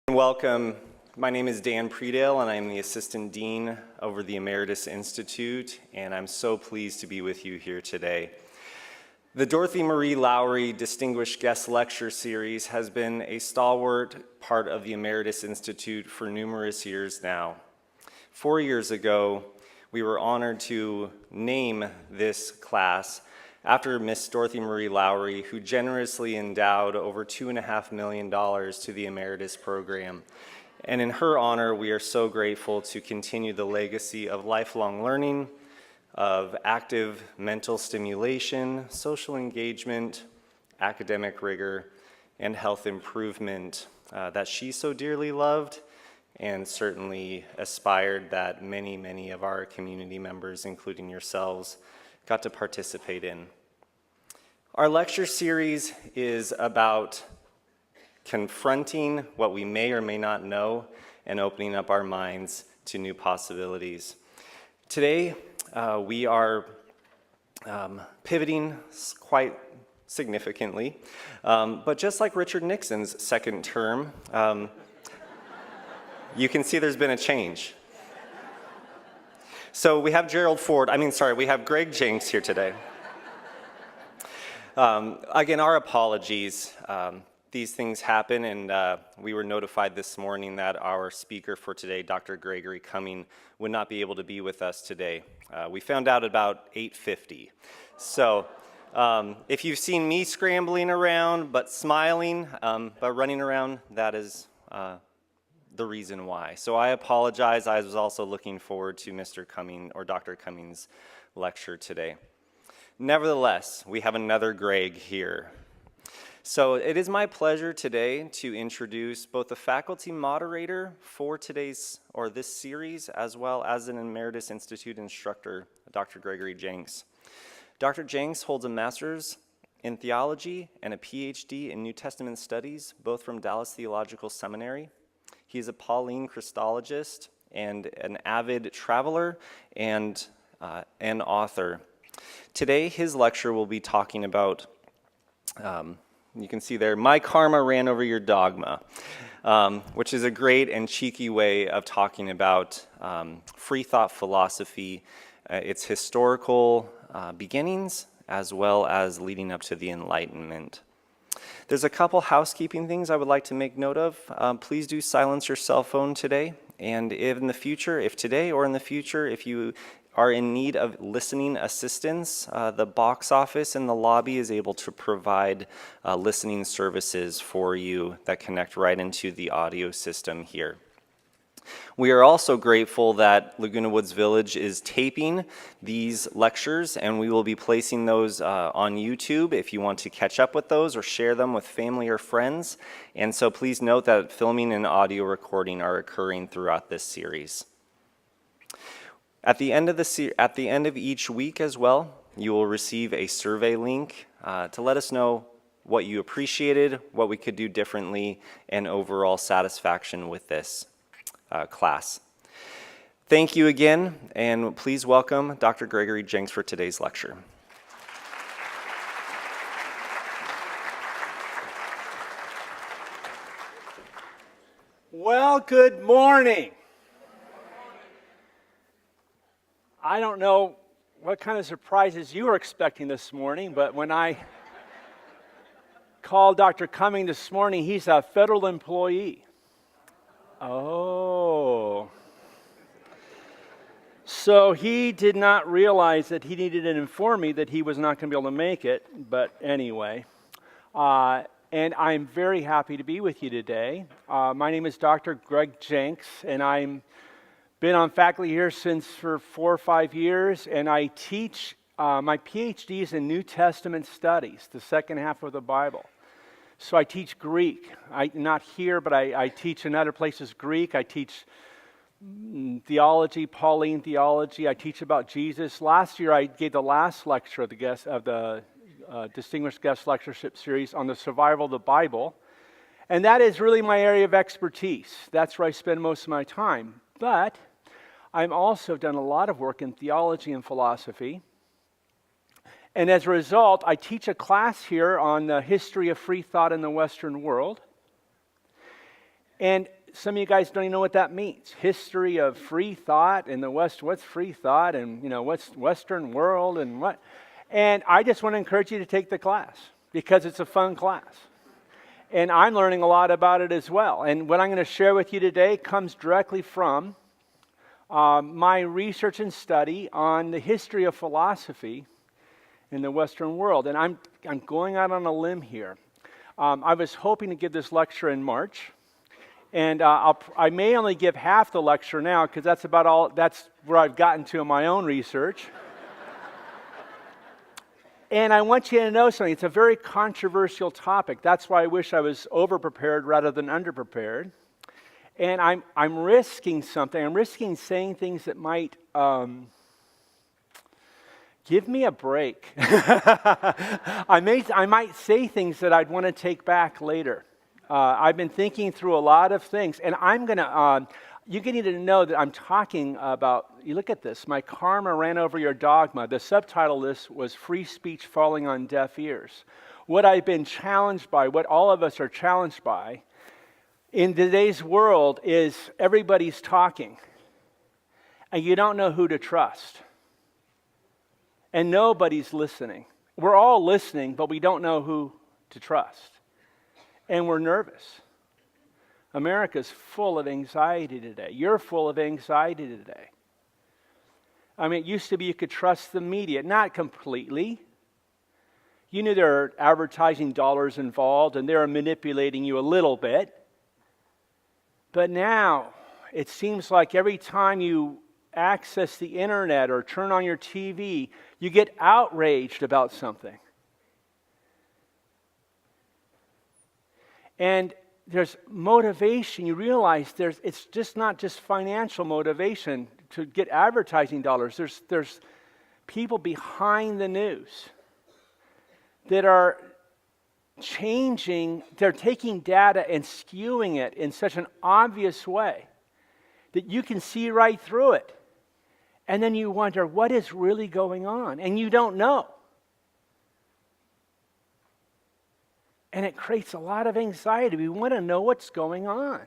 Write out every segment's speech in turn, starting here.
Welcome. My name is Dan Predale, and I'm the Assistant Dean over the Emeritus Institute, and I'm so pleased to be with you here today. The Dorothy Marie Lowry Distinguished Guest Lecture Series has been a stalwart part of the Emeritus Institute for numerous years now. 4 years ago, we were honored to name this class after Miss Dorothy Marie Lowry, who generously endowed over $2.5 million to the Emeritus program. And in her honor, we are so grateful to continue the legacy of lifelong learning, of active mental stimulation, social engagement, academic rigor, and health improvement that she so dearly loved and certainly aspired that many of our community members, including yourselves, got to participate in. Our lecture series is about confronting what we may or may not know and opening up our minds to new possibilities. Today, we are pivoting quite significantly, but just like Richard Nixon's second term, you can see there's been a change. So we have we have Greg Jenks here today. Again, our apologies. These things happen, and we were notified this morning that our speaker for today, Dr. Gregory Cumming, would not be able to be with us today. We found out about 8:50. So if you've seen me scrambling around but smiling, but running around, that is the reason why. So I apologize. I was also looking forward to Mr. Cumming or Dr. Cumming's lecture today. Nevertheless, we have another Greg here. So it is my pleasure today to introduce both the faculty moderator for this series, as well as an Emeritus Institute instructor, Dr. Gregory Jenks. Dr. Jenks holds a master's in theology and a PhD in New Testament studies, both from Dallas Theological Seminary. He is a Pauline Christologist and an avid traveler and an author. Today, his lecture will be talking about, you can see there, My Karma Ran Over Your Dogma, which is a great and cheeky way of talking about free thought philosophy, its historical beginnings, as well as leading up to the Enlightenment. There's a couple housekeeping things I would like to make note of. Please do silence your cell phone today, and if today or in the future, if you are in need of listening assistance, the box office in the lobby is able to provide listening services for you that connect right into the audio system here. We are also grateful that Laguna Woods Village is taping these lectures, and we will be placing those on YouTube if you want to catch up with those or share them with family or friends. And so please note that filming and audio recording are occurring throughout this series. At the end of each week as well, you will receive a survey link to let us know what you appreciated, what we could do differently, and overall satisfaction with this class. Thank you again, and please welcome Dr. Gregory Jenks for today's lecture. Well, good morning. I don't know what kind of surprises you were expecting this morning, but when I called Dr. Cumming this morning, he's a federal employee. Oh. So he did not realize that he needed to inform me that he was not going to be able to make it, but anyway. And I'm very happy to be with you today. My name is Dr. Greg Jenks, and I'm been on faculty here for 4 or 5 years, and I teach, my PhD is in New Testament studies, the second half of the Bible. So I teach Greek. Not here, but I teach in other places Greek. I teach theology, Pauline theology. I teach about Jesus. Last year I gave the last lecture of the Distinguished Guest Lectureship Series on the survival of the Bible. And that is really my area of expertise. That's where I spend most of my time. But I've also done a lot of work in theology and philosophy. And as a result, I teach a class here on the history of free thought in the Western world. And some of you guys don't even know what that means. History of free thought in the West. What's free thought, and what's Western world, and what? And I just want to encourage you to take the class because it's a fun class. And I'm learning a lot about it as well. And what I'm going to share with you today comes directly from my research and study on the history of philosophy in the Western world. And I'm going out on a limb here. I was hoping to give this lecture in March. And I may only give half the lecture now because that's where I've gotten to in my own research. And I want you to know something. It's a very controversial topic. That's why I wish I was over-prepared rather than under-prepared. And I'm risking something. I'm risking saying things that might give me a break. I might say things that I'd want to take back later. I've been thinking through a lot of things. And I'm going to... you need to know that I'm talking about, you look at this, my karma ran over your dogma. The subtitle of this was Free Speech Falling on Deaf Ears. What I've been challenged by, what all of us are challenged by in today's world is everybody's talking. And you don't know who to trust. And nobody's listening. We're all listening, but we don't know who to trust. And we're nervous. America's full of anxiety today. You're full of anxiety today. I mean, it used to be you could trust the media. Not completely. You knew there are advertising dollars involved and they're manipulating you a little bit. But now, it seems like every time you access the internet or turn on your TV, you get outraged about something. And there's motivation. You realize it's just not just financial motivation to get advertising dollars. There's people behind the news that are changing. They're taking data and skewing it in such an obvious way that you can see right through it. And then you wonder, what is really going on? And you don't know. And it creates a lot of anxiety. We want to know what's going on.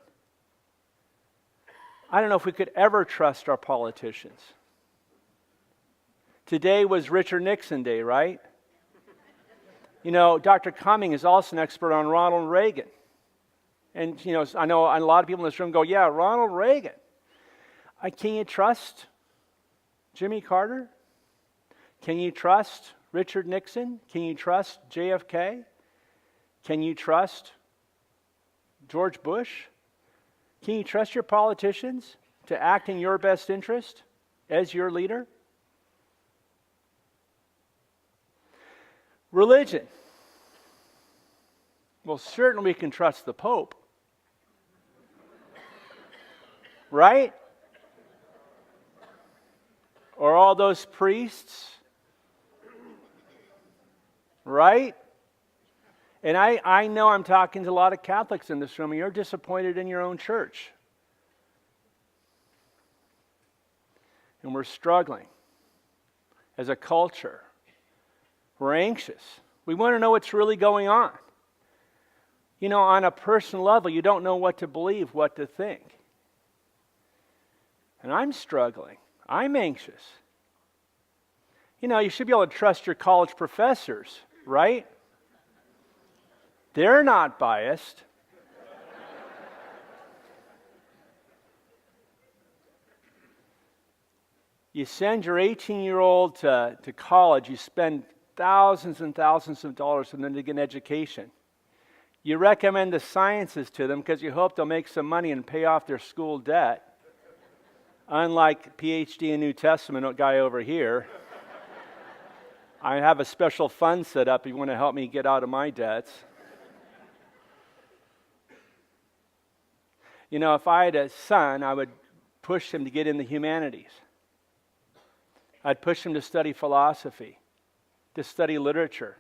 I don't know if we could ever trust our politicians. Today was Richard Nixon Day, right? Dr. Cumming is also an expert on Ronald Reagan. And, I know a lot of people in this room go, yeah, Ronald Reagan. Can you trust Jimmy Carter? Can you trust Richard Nixon? Can you trust JFK? Can you trust George Bush? Can you trust your politicians to act in your best interest as your leader? Religion. Well, certainly we can trust the Pope. Right? Or all those priests. Right? And I know I'm talking to a lot of Catholics in this room, and you're disappointed in your own church. And we're struggling as a culture. We're anxious. We want to know what's really going on. On a personal level, you don't know what to believe, what to think. And I'm struggling. I'm anxious. You should be able to trust your college professors, right? They're not biased. You send your 18-year-old to college, you spend thousands and thousands of dollars for them to get an education. You recommend the sciences to them because you hope they'll make some money and pay off their school debt. Unlike PhD in New Testament guy over here. I have a special fund set up if you want to help me get out of my debts. If I had a son, I would push him to get in the humanities. I'd push him to study philosophy, to study literature,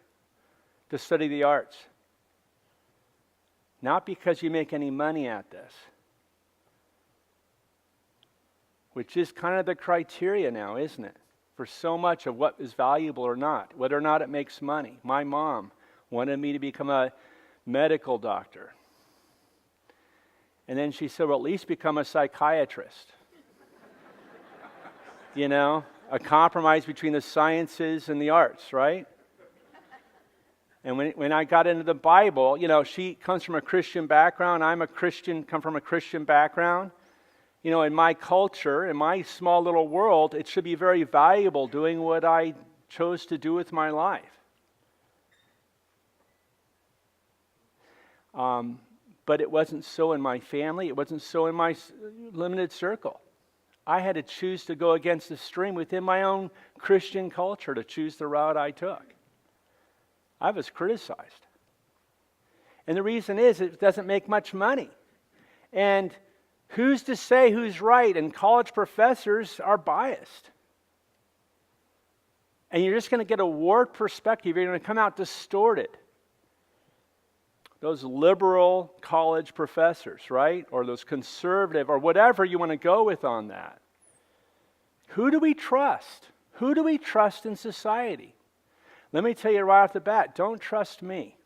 to study the arts. Not because you make any money at this, which is kind of the criteria now, isn't it? For so much of what is valuable or not, whether or not it makes money. My mom wanted me to become a medical doctor. And then she said, well, at least become a psychiatrist. You know, a compromise between the sciences and the arts, right? And when I got into the Bible, you know, she comes from a Christian background. I'm a Christian, come from a Christian background. You know, in my culture, in my small little world, it should be very valuable doing what I chose to do with my life. But it wasn't so in my family. It wasn't so in my limited circle. I had to choose to go against the stream within my own Christian culture to choose the route I took. I was criticized. And the reason is it doesn't make much money. And who's to say who's right? And college professors are biased. And you're just going to get a warped perspective. You're going to come out distorted. Those liberal college professors, right? Or those conservative, or whatever you want to go with on that. Who do we trust? Who do we trust in society? Let me tell you right off the bat, don't trust me.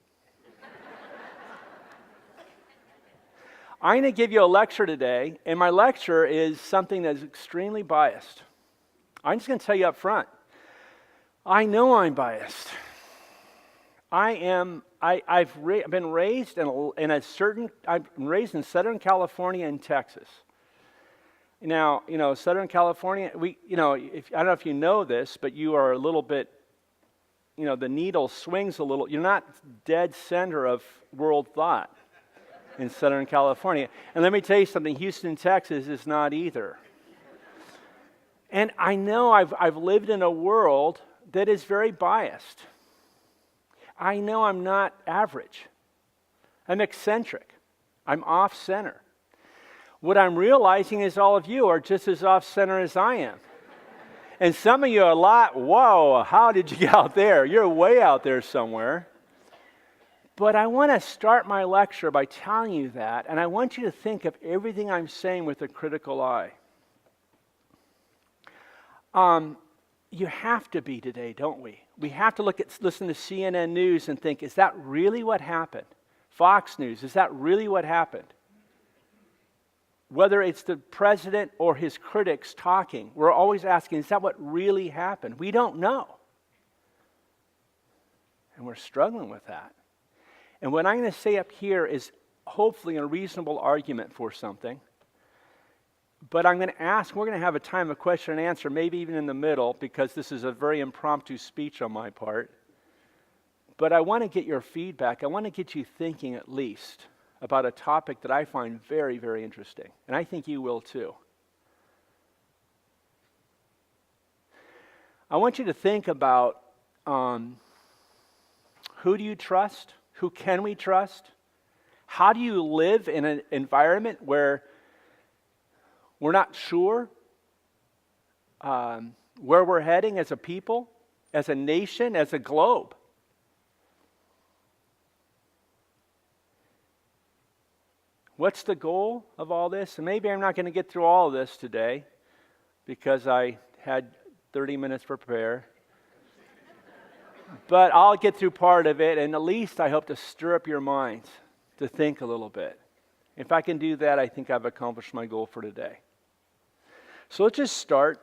I'm going to give you a lecture today, and my lecture is something that is extremely biased. I'm just going to tell you up front. I know I'm biased. I've been raised I'm raised in Southern California and Texas. Now, you know, Southern California, I don't know if you know this, but you are a little bit, you know, the needle swings a little. You're not dead center of world thought in Southern California. And let me tell you something, Houston, Texas is not either. And I know I've lived in a world that is very biased. I know I'm not average. I'm eccentric. I'm off-center. What I'm realizing is all of you are just as off-center as I am. And some of you are whoa, how did you get out there? You're way out there somewhere. But I want to start my lecture by telling you that, and I want you to think of everything I'm saying with a critical eye. You have to be today, don't we? We have to listen to CNN News and think, is that really what happened? Fox News, is that really what happened? Whether it's the president or his critics talking, we're always asking, is that what really happened? We don't know. And we're struggling with that. And what I'm going to say up here is hopefully a reasonable argument for something. But I'm going to ask, we're going to have a time of question and answer, maybe even in the middle, because this is a very impromptu speech on my part. But I want to get your feedback. I want to get you thinking at least about a topic that I find very, very interesting. And I think you will too. I want you to think about who do you trust? Who can we trust? How do you live in an environment where we're not sure where we're heading as a people, as a nation, as a globe? What's the goal of all this? And maybe I'm not going to get through all of this today because I had 30 minutes to prepare. But I'll get through part of it, and at least I hope to stir up your minds to think a little bit. If I can do that, I think I've accomplished my goal for today. So let's just start.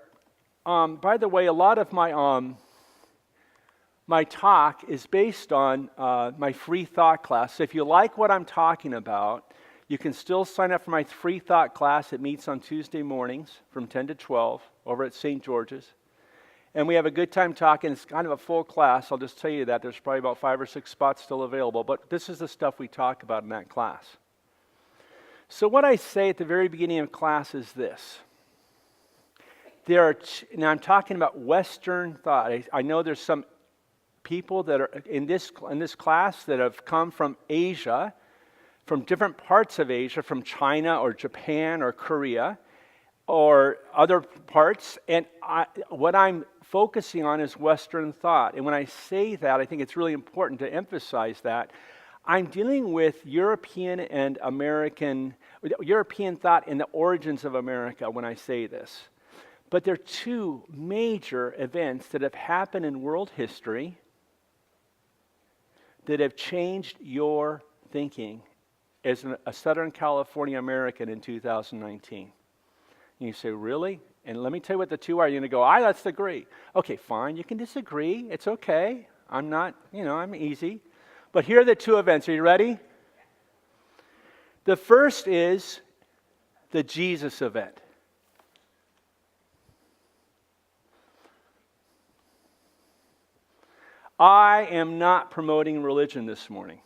By the way, a lot of my talk is based on my free thought class. So if you like what I'm talking about, you can still sign up for my free thought class. It meets on Tuesday mornings from 10 to 12 over at St. George's. And we have a good time talking. It's kind of a full class. I'll just tell you that. There's probably about 5 or 6 spots still available. But this is the stuff we talk about in that class. So what I say at the very beginning of class is this. Now I'm talking about Western thought. I know there's some people that are in this class that have come from Asia, from different parts of Asia, from China or Japan or Korea or other parts. And what I'm focusing on is Western thought. And when I say that, I think it's really important to emphasize that. I'm dealing with European and American, European thought and the origins of America when I say this. But there are 2 major events that have happened in world history that have changed your thinking as a Southern California American in 2019. And you say, really? And let me tell you what the two are. You're going to go, let's agree. Okay, fine, you can disagree. It's okay. I'm not, I'm easy. But here are the two events. Are you ready? The first is the Jesus event. I am not promoting religion this morning.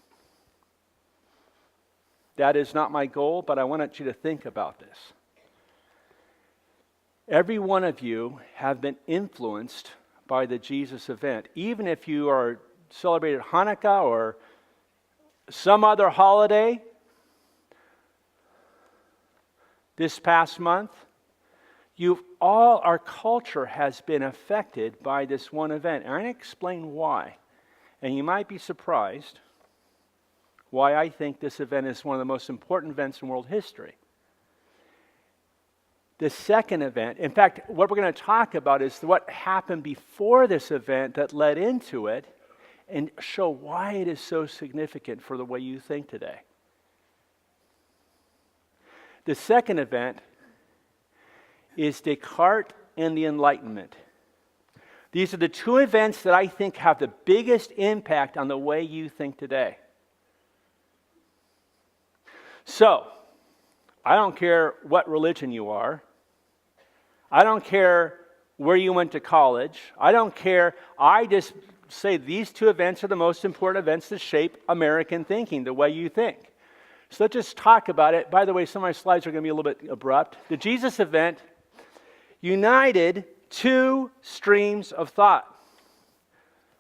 That is not my goal, but I want you to think about this. Every one of you have been influenced by the Jesus event. Even if you are celebrating Hanukkah or some other holiday this past month, our culture has been affected by this one event. And I'm going to explain why. And you might be surprised why I think this event is one of the most important events in world history. The second event, in fact, what we're going to talk about is what happened before this event that led into it and show why it is so significant for the way you think today. The second event is Descartes and the Enlightenment. These are the two events that I think have the biggest impact on the way you think today. So, I don't care what religion you are. I don't care where you went to college. I don't care. I just say these two events are the most important events that shape American thinking, the way you think. So let's just talk about it. By the way, some of my slides are going to be a little bit abrupt. The Jesus event united two streams of thought: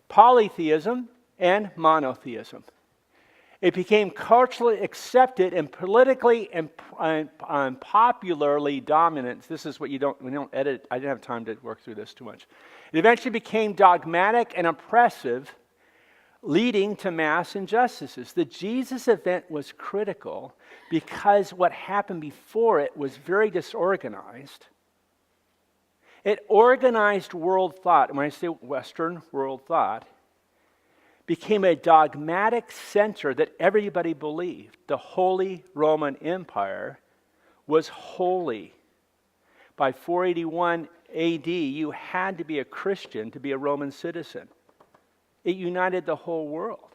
polytheism and monotheism. It became culturally accepted and politically and popularly dominant. This is what we don't edit. I didn't have time to work through this too much. It eventually became dogmatic and oppressive, leading to mass injustices. The Jesus event was critical because what happened before it was very disorganized. It organized world thought, and when I say Western world thought, became a dogmatic center that everybody believed. The Holy Roman Empire was holy. By 481 AD, you had to be a Christian to be a Roman citizen. It united the whole world.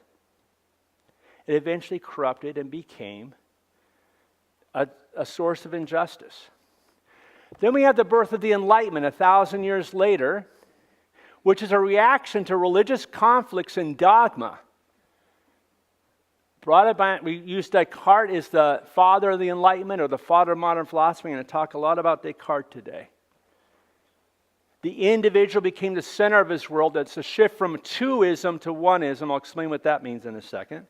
It eventually corrupted and became a source of injustice. Then we have the birth of the Enlightenment 1,000 years later, which is a reaction to religious conflicts and dogma. We use Descartes as the father of the Enlightenment or the father of modern philosophy. I'm going to talk a lot about Descartes today. The individual became the center of his world. That's a shift from twoism to oneism. I'll explain what that means in a second.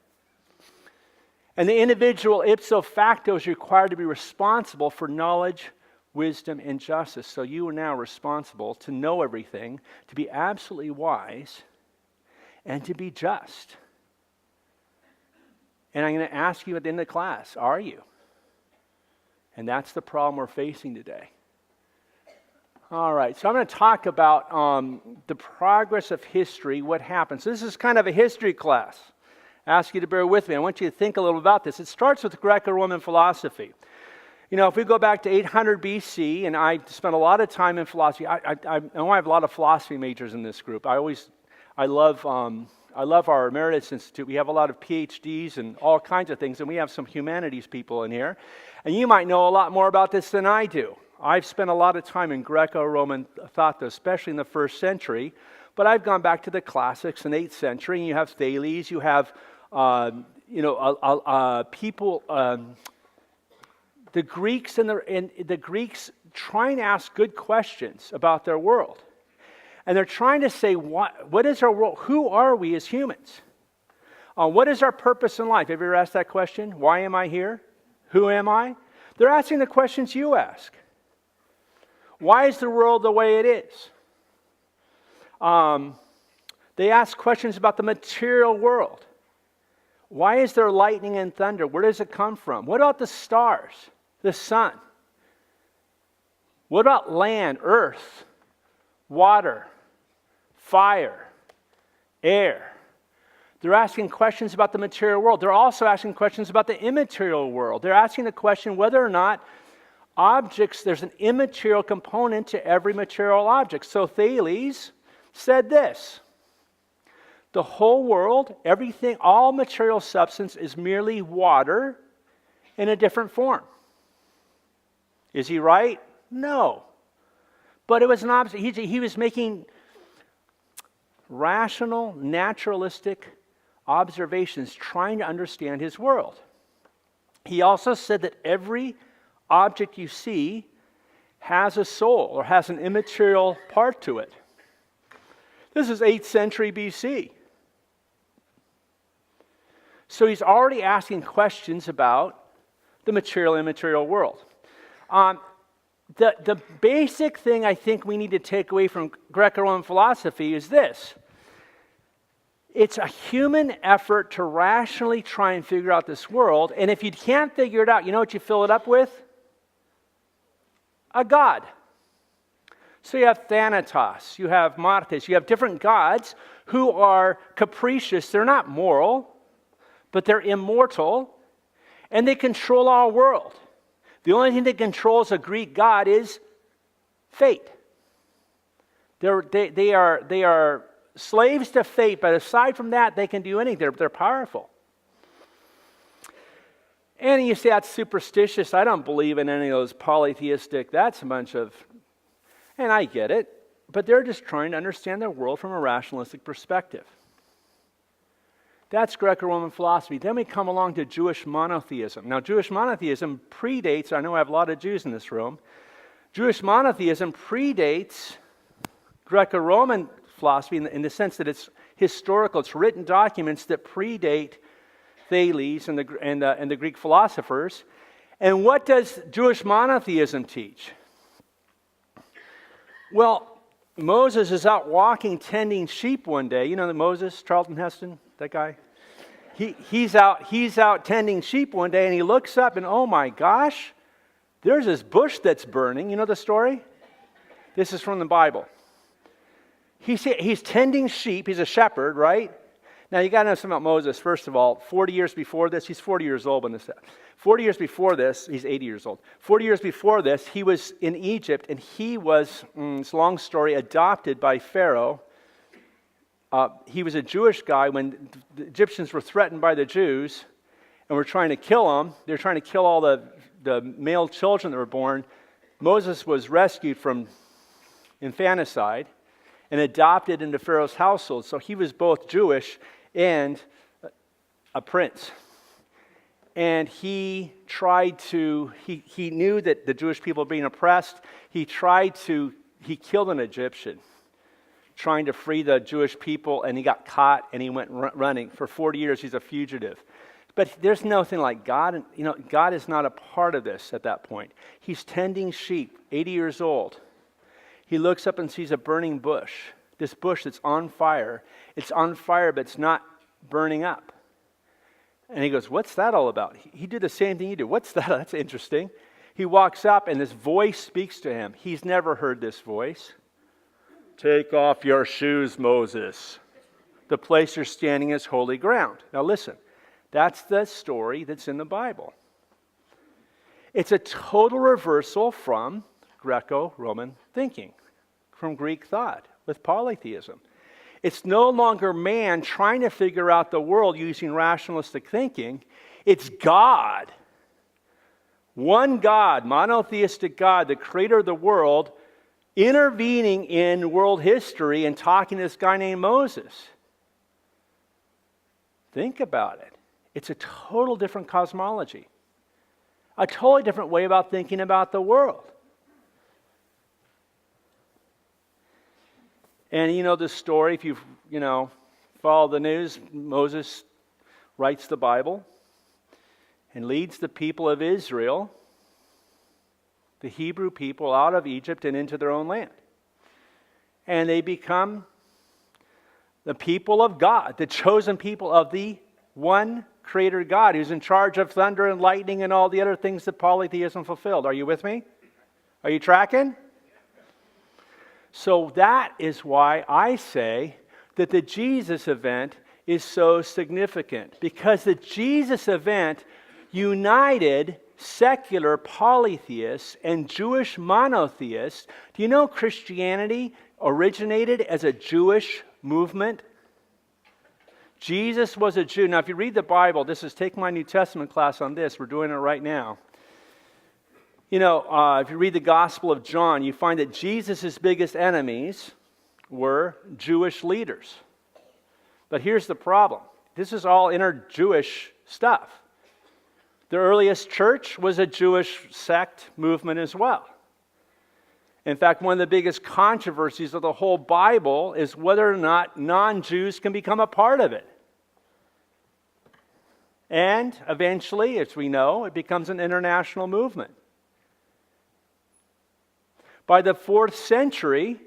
And the individual ipso facto is required to be responsible for knowledge, wisdom, and justice. So you are now responsible to know everything, to be absolutely wise, and to be just. And I'm going to ask you at the end of the class, are you? And that's the problem we're facing today. All right, so I'm going to talk about the progress of history, what happens. This is kind of a history class. I ask you to bear with me. I want you to think a little about this. It starts with Greco-Roman philosophy. You know, if we go back to 800 BC, and I spent a lot of time in philosophy. I know I have a lot of philosophy majors in this group. I love our Emeritus Institute. We have a lot of PhDs and all kinds of things, and we have some humanities people in here. And you might know a lot more about this than I do. I've spent a lot of time in Greco-Roman thought, especially in the first century, but I've gone back to the classics in the 8th century, and you have Thales, you have, people, the Greeks and the Greeks trying to ask good questions about their world. And they're trying to say, what is our world? Who are we as humans? What is our purpose in life? Have you ever asked that question? Why am I here? Who am I? They're asking the questions you ask. Why is the world the way it is? They ask questions about the material world. Why is there lightning and thunder? Where does it come from? What about the stars, the sun? What about land, earth, water, fire, air? They're asking questions about the material world. They're also asking questions about the immaterial world. They're asking the question whether or not objects, there's an immaterial component to every material object. So Thales said this: the whole world, everything, all material substance is merely water in a different form. Is he right? No. But it was an he was making rational, naturalistic observations, trying to understand his world. He also said that every object you see has a soul or has an immaterial part to it. This is 8th century BC. So he's already asking questions about the material and immaterial world. The basic thing I think we need to take away from Greco-Roman philosophy is this: it's a human effort to rationally try and figure out this world, and if you can't figure it out, you know what you fill it up with? A god. So you have Thanatos, you have Martes, you have different gods who are capricious. They're not moral, but they're immortal, and they control our world. The only thing that controls a Greek god is fate. They are slaves to fate, but aside from that, they can do anything. They're powerful. And you say, that's superstitious. I don't believe in any of those polytheistic, that's a bunch of... And I get it, but they're just trying to understand their world from a rationalistic perspective. That's Greco-Roman philosophy. Then we come along to Jewish monotheism. Now, Jewish monotheism predates, I know I have a lot of Jews in this room, Jewish monotheism predates Greco-Roman philosophy in the sense that it's historical. It's written documents that predate Thales and the Greek philosophers. And what does Jewish monotheism teach? Well, Moses is out walking, tending sheep one day. You know that Moses, Charlton Heston, that guy? He's out tending sheep one day, and he looks up, and oh my gosh, there's this bush that's burning. You know the story? This is from the Bible. He's tending sheep. He's a shepherd, right? Now, you got to know something about Moses. First of all, 40 years before this, he's 40 years old when this happened. 40 years before this, he's 80 years old. 40 years before this, he was in Egypt, and he was, it's a long story, adopted by Pharaoh. He was a Jewish guy when the Egyptians were threatened by the Jews and were trying to kill him. They were trying to kill all the male children that were born. Moses was rescued from infanticide and adopted into Pharaoh's household. So he was both Jewish and a prince. And he knew that the Jewish people were being oppressed. He killed an Egyptian trying to free the Jewish people, and he got caught, and he went running. For 40 years, he's a fugitive. But there's nothing like God. God is not a part of this at that point. He's tending sheep, 80 years old. He looks up and sees a burning bush. This bush that's on fire. It's on fire, but it's not burning up. And he goes, what's that all about? He did the same thing you do. What's that? That's interesting. He walks up, and this voice speaks to him. He's never heard this voice. Take off your shoes, Moses. The place you're standing is holy ground. Now listen, that's the story that's in the Bible. It's a total reversal from Greco-Roman thinking, from Greek thought with polytheism. It's no longer man trying to figure out the world using rationalistic thinking. It's God. One God, monotheistic God, the creator of the world, intervening in world history and talking to this guy named Moses. Think about it. It's a total different cosmology. A totally different way about thinking about the world. And you know the story, if you've, follow the news, Moses writes the Bible and leads the people of Israel, the Hebrew people, out of Egypt and into their own land. And they become the people of God, the chosen people of the one creator God who's in charge of thunder and lightning and all the other things that polytheism fulfilled. Are you with me? Are you tracking? So that is why I say that the Jesus event is so significant? Because the Jesus event united secular polytheists and Jewish monotheists. Do you know Christianity originated as a Jewish movement? Jesus was a Jew. Now, if you read the Bible, take my New Testament class on this. We're doing it right now. If you read the Gospel of John, you find that Jesus' biggest enemies were Jewish leaders. But here's the problem. This is all inner Jewish stuff. The earliest church was a Jewish sect movement as well. In fact, one of the biggest controversies of the whole Bible is whether or not non-Jews can become a part of it. And eventually, as we know, it becomes an international movement. By the 4th century,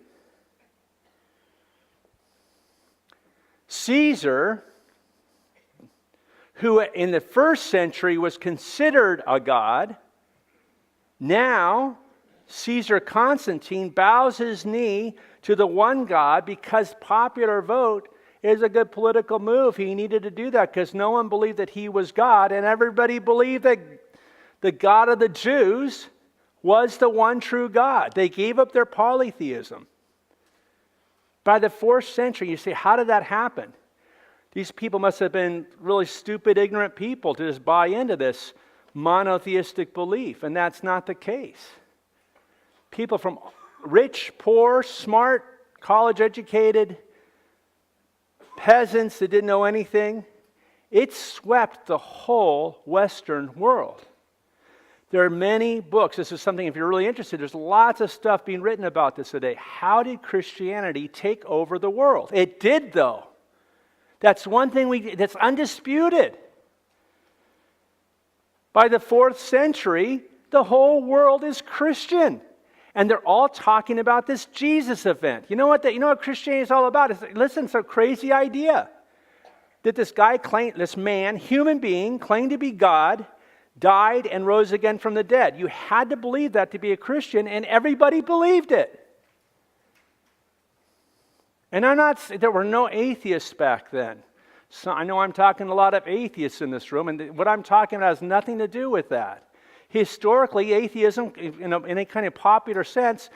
Caesar, who in the 1st century was considered a god, now Caesar Constantine bows his knee to the one God because popular vote is a good political move. He needed to do that because no one believed that he was God, and everybody believed that the God of the Jews was the one true God. They gave up their polytheism. By the 4th century, you say, how did that happen? These people must have been really stupid, ignorant people to just buy into this monotheistic belief, and that's not the case. People from rich, poor, smart, college-educated, peasants that didn't know anything, it swept the whole Western world. There are many books. This is something, if you're really interested, there's lots of stuff being written about this today. How did Christianity take over the world? It did, though. That's one thing that's undisputed. By the 4th century, the whole world is Christian. And they're all talking about this Jesus event. You know what Christianity is all about? It's a crazy idea. That this man, human being, claimed to be God, died and rose again from the dead. You had to believe that to be a Christian, and everybody believed it. And there were no atheists back then. So I know I'm talking to a lot of atheists in this room, and what I'm talking about has nothing to do with that. Historically, atheism, in any kind of popular sense,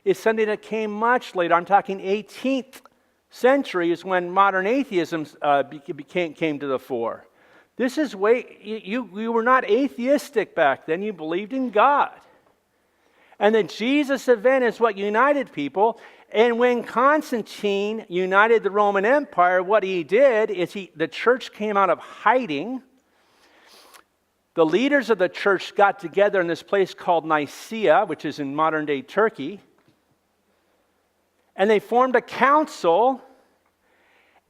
is something that came much later. I'm talking 18th century is when modern atheism came to the fore. This is you were not atheistic back then. You believed in God. And the Jesus event is what united people. And when Constantine united the Roman Empire, what he did is the church came out of hiding. The leaders of the church got together in this place called Nicaea, which is in modern-day Turkey. And they formed a council,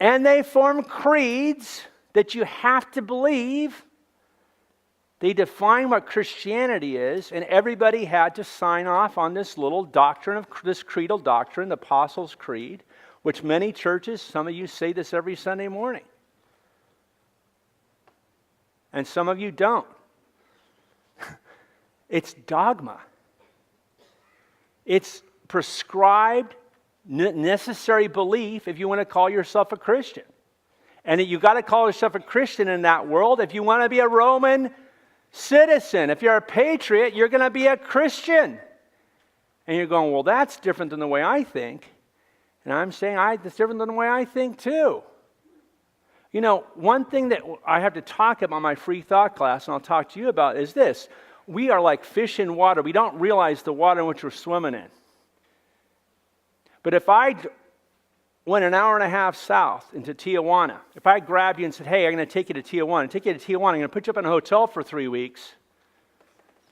and they formed creeds that you have to believe. They defined what Christianity is, and everybody had to sign off on this little doctrine, this creedal doctrine, the Apostles' Creed, which many churches, some of you say this every Sunday morning. And some of you don't. It's dogma. It's prescribed, necessary belief if you want to call yourself a Christian. And you got to call yourself a Christian in that world if you want to be a Roman citizen. If you're a patriot, you're going to be a Christian. And you're going, well, that's different than the way I think. And I'm saying that's different than the way I think too. One thing that I have to talk about in my free thought class, and I'll talk to you about, is this. We are like fish in water. We don't realize the water in which we're swimming in. But if I went an hour and a half south into Tijuana, if I grabbed you and said, hey, I'm going to take you to Tijuana, I'm going to put you up in a hotel for 3 weeks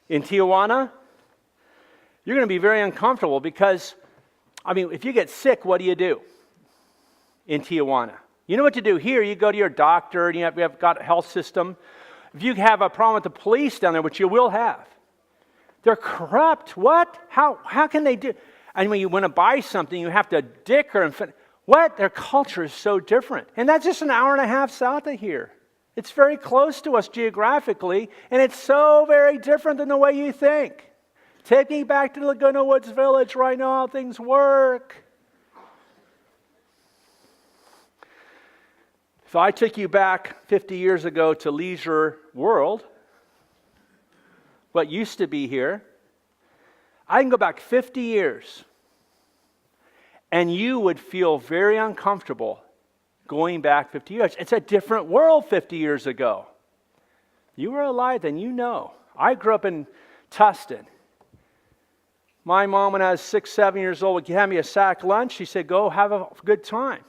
in Tijuana, you're going to be very uncomfortable because, if you get sick, what do you do in Tijuana? You know what to do here. You go to your doctor, and you have got a health system. If you have a problem with the police down there, which you will have, they're corrupt. What? How can they do? And when you want to buy something, you have to dicker and what? Their culture is so different. And that's just an hour and a half south of here. It's very close to us geographically, and it's so very different than the way you think. Take me back to Laguna Woods Village where I know how things work. If I took you back 50 years ago to Leisure World, what used to be here, I can go back 50 years, and you would feel very uncomfortable going back 50 years. It's a different world 50 years ago. You were alive then, you know. I grew up in Tustin. My mom, when I was 6, 7 years old, would hand me a sack lunch. She said, go have a good time.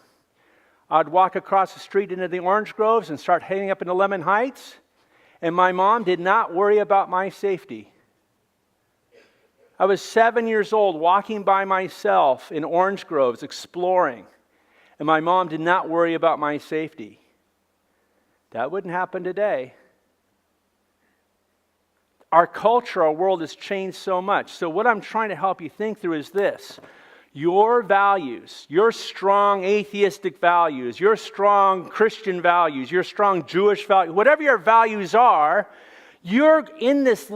I'd walk across the street into the orange groves and start heading up into Lemon Heights. And my mom did not worry about my safety. I was 7 years old walking by myself in orange groves, exploring. And my mom did not worry about my safety. That wouldn't happen today. Our culture, our world has changed so much. So what I'm trying to help you think through is this. Your values, your strong atheistic values, your strong Christian values, your strong Jewish values, whatever your values are, you're in this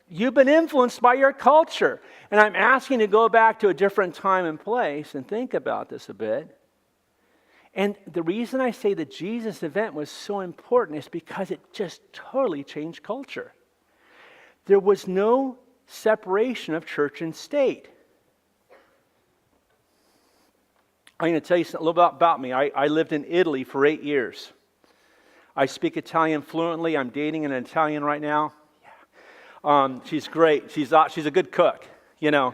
you've been influenced by your culture. And I'm asking you to go back to a different time and place and think about this a bit. And the reason I say the Jesus event was so important is because it just totally changed culture. There was no separation of church and state. I'm going to tell you a little bit about me. I lived in Italy for 8 years. I speak Italian fluently. I'm dating an Italian right now. Yeah. She's great. She's a good cook, you know.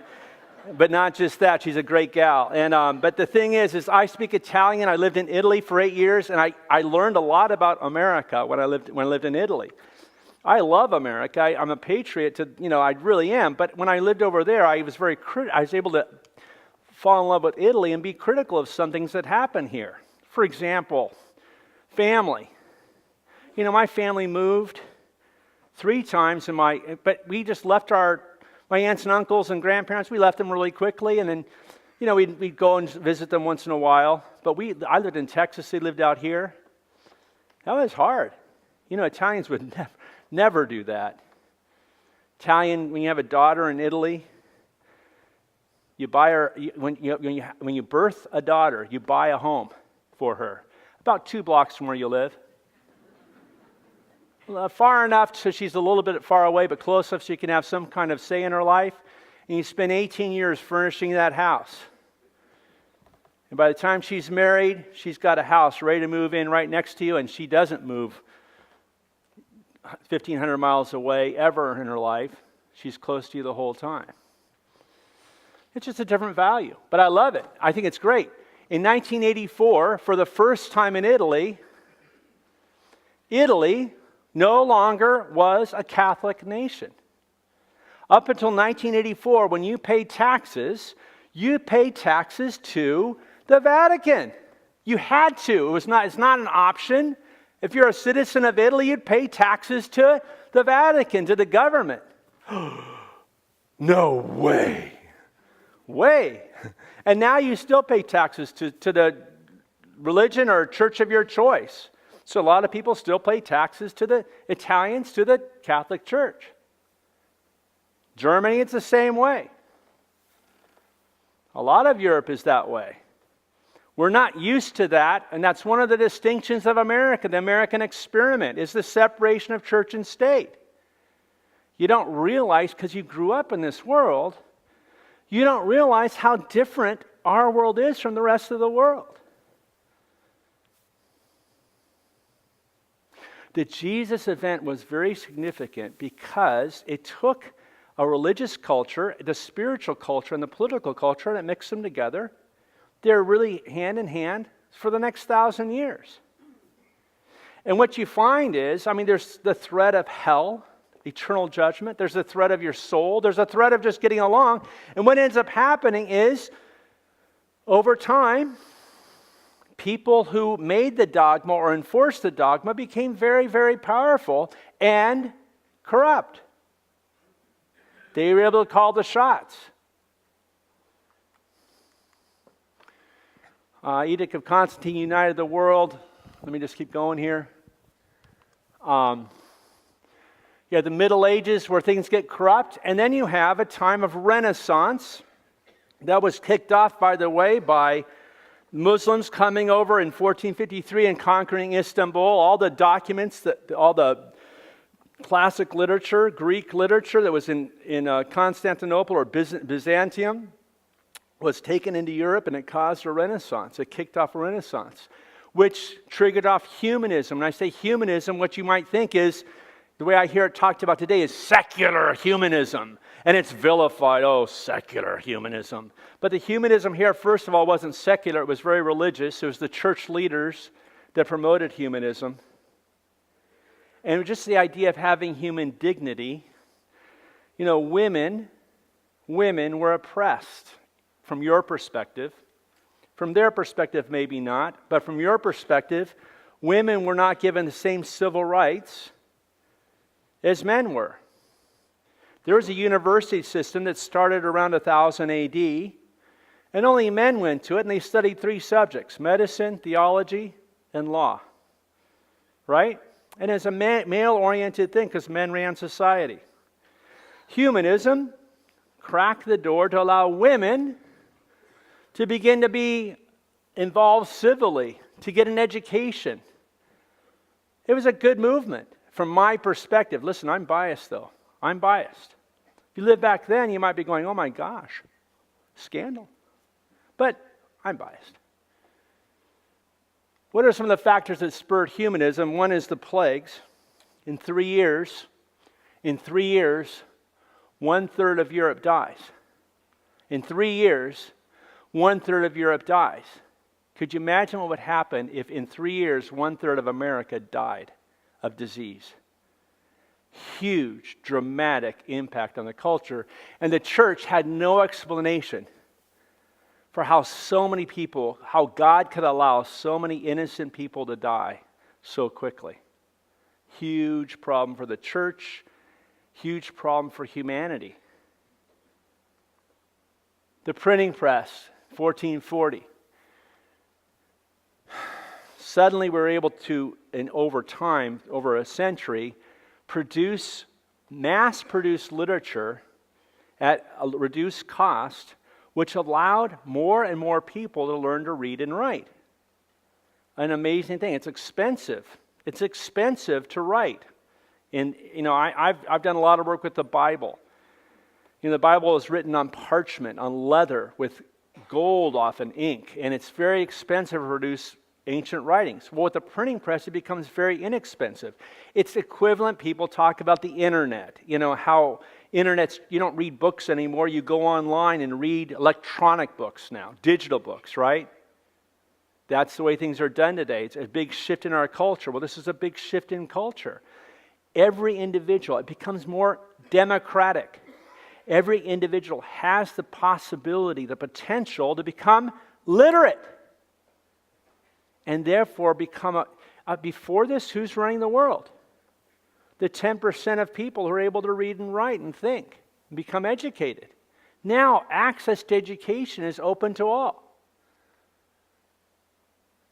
But not just that, she's a great gal. And but the thing is I speak Italian. I lived in Italy for 8 years, and I learned a lot about America when I lived in Italy. I love America. I'm a patriot. I really am. But when I lived over there, I was able to fall in love with Italy and be critical of some things that happen here. For example, family. My family moved 3 times but we just left my aunts and uncles and grandparents. We left them really quickly, and then, we'd go and visit them once in a while. But I lived in Texas. They lived out here. That was hard. Italians would never do that. When you have a daughter in Italy, you buy her, when you birth a daughter, you buy a home for her, about 2 blocks from where you live. Far enough so she's a little bit far away, but close enough so you can have some kind of say in her life. And you spend 18 years furnishing that house. And by the time she's married, she's got a house ready to move in right next to you, and she doesn't move 1,500 miles away ever in her life. She's close to you the whole time. It's just a different value, but I love it. I think it's great. In 1984, for the first time in Italy no longer was a Catholic nation. Up until 1984, when you paid taxes to the Vatican. You had to. It's not an option. If you're a citizen of Italy, you'd pay taxes to the Vatican, to the government. No way. And now you still pay taxes to the religion or church of your choice. So a lot of people still pay taxes to the Italians, to the Catholic Church. Germany, it's the same way. A lot of Europe is that way. We're not used to that, and that's one of the distinctions of America. The American experiment is the separation of church and state. You don't realize, because you grew up in this world, you don't realize how different our world is from the rest of the world. The Jesus event was very significant because it took a religious culture, the spiritual culture, and the political culture, and it mixed them together. They're really hand in hand for the next 1,000 years. And what you find is, there's the threat of hell, eternal judgment. There's the threat of your soul. There's a threat of just getting along. And what ends up happening is, over time, people who made the dogma or enforced the dogma became very, very powerful and corrupt. They were able to call the shots. Edict of Constantine united the world. Let me just keep going here. You have the Middle Ages where things get corrupt, and then you have a time of Renaissance that was kicked off, by the way, by Muslims coming over in 1453 and conquering Istanbul, all the documents, all the classic literature, Greek literature that was in Constantinople or Byzantium was taken into Europe, and it caused a renaissance. It kicked off a renaissance, which triggered off humanism. When I say humanism, what you might think is, the way I hear it talked about today, is secular humanism. And it's vilified, secular humanism. But the humanism here, first of all, wasn't secular. It was very religious. It was the church leaders that promoted humanism. And it was just the idea of having human dignity. You know, women were oppressed from your perspective. From their perspective, maybe not. But from your perspective, women were not given the same civil rights as men were. There was a university system that started around 1000 AD, and only men went to it, and they studied 3 subjects: medicine, theology, and law. Right? And it's a male-oriented thing because men ran society. Humanism cracked the door to allow women to begin to be involved civilly, to get an education. It was a good movement from my perspective. Listen, I'm biased though. I'm biased. If you lived back then, you might be going, oh my gosh, scandal. But I'm biased. What are some of the factors that spurred humanism? One is the plagues. In 3 years, 1/3 of Europe dies. In 3 years, 1/3 of Europe dies. Could you imagine what would happen if in 3 years, 1/3 of America died of disease? Huge, dramatic impact on the culture. And the church had no explanation for how so many people, how God could allow so many innocent people to die so quickly. Huge problem for the church, huge problem for humanity. The printing press, 1440. Suddenly we're able to, over time, over a century, mass-produce literature at a reduced cost, which allowed more and more people to learn to read and write. An amazing thing. It's expensive. It's expensive to write. And I've done a lot of work with the Bible. The Bible is written on parchment, on leather, with gold, often ink, and it's very expensive to produce ancient writings. Well, with the printing press, it becomes very inexpensive. It's equivalent. People talk about the internet. How internet's, you don't read books anymore. You go online and read electronic books now, digital books, right? That's the way things are done today. It's a big shift in our culture. Well, this is a big shift in culture. Every individual, it becomes more democratic. Every individual has the possibility, the potential to become literate. And therefore become before this, who's running the world? The 10% of people who are able to read and write and think and become educated. Now, access to education is open to all.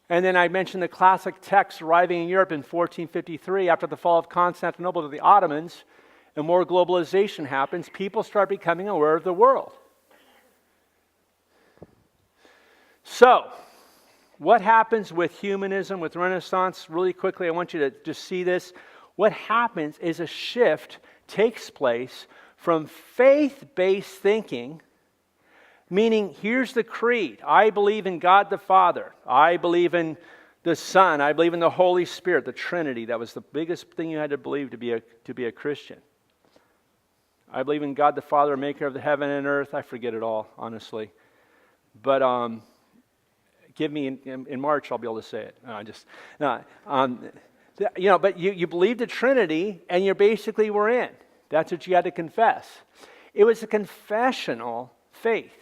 And then I mentioned the classic texts arriving in Europe in 1453 after the fall of Constantinople to the Ottomans, and more globalization happens. People start becoming aware of the world. So, what happens with humanism, with Renaissance? Really quickly, I want you to just see this. What happens is a shift takes place from faith-based thinking, meaning here's the creed. I believe in God the Father. I believe in the Son. I believe in the Holy Spirit, the Trinity. That was the biggest thing you had to believe to be a Christian. I believe in God the Father, maker of the heaven and earth. I forget it all, honestly. But give me in March, I'll be able to say it. But you believed the Trinity, and you basically were in. That's what you had to confess. It was a confessional faith.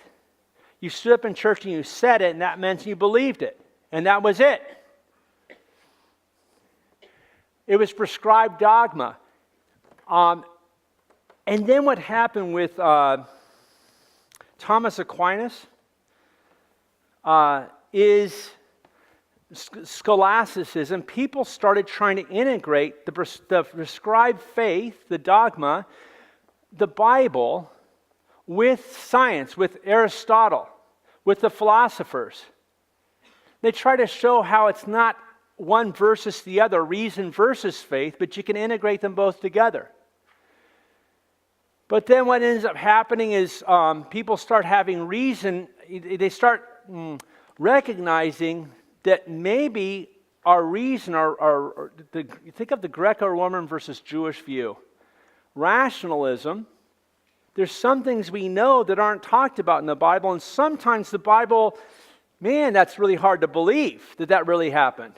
You stood up in church and you said it, and that meant you believed it. And that was it. It was prescribed dogma. And then what happened with Thomas Aquinas is scholasticism. People started trying to integrate the prescribed faith, the dogma, the Bible, with science, with Aristotle, with the philosophers. They try to show how it's not one versus the other, reason versus faith, but you can integrate them both together. But then what ends up happening is people start having reason, they start recognizing that maybe our reason, think of the Greco-Roman versus Jewish view. Rationalism, there's some things we know that aren't talked about in the Bible, and sometimes the Bible, man, that's really hard to believe that really happened.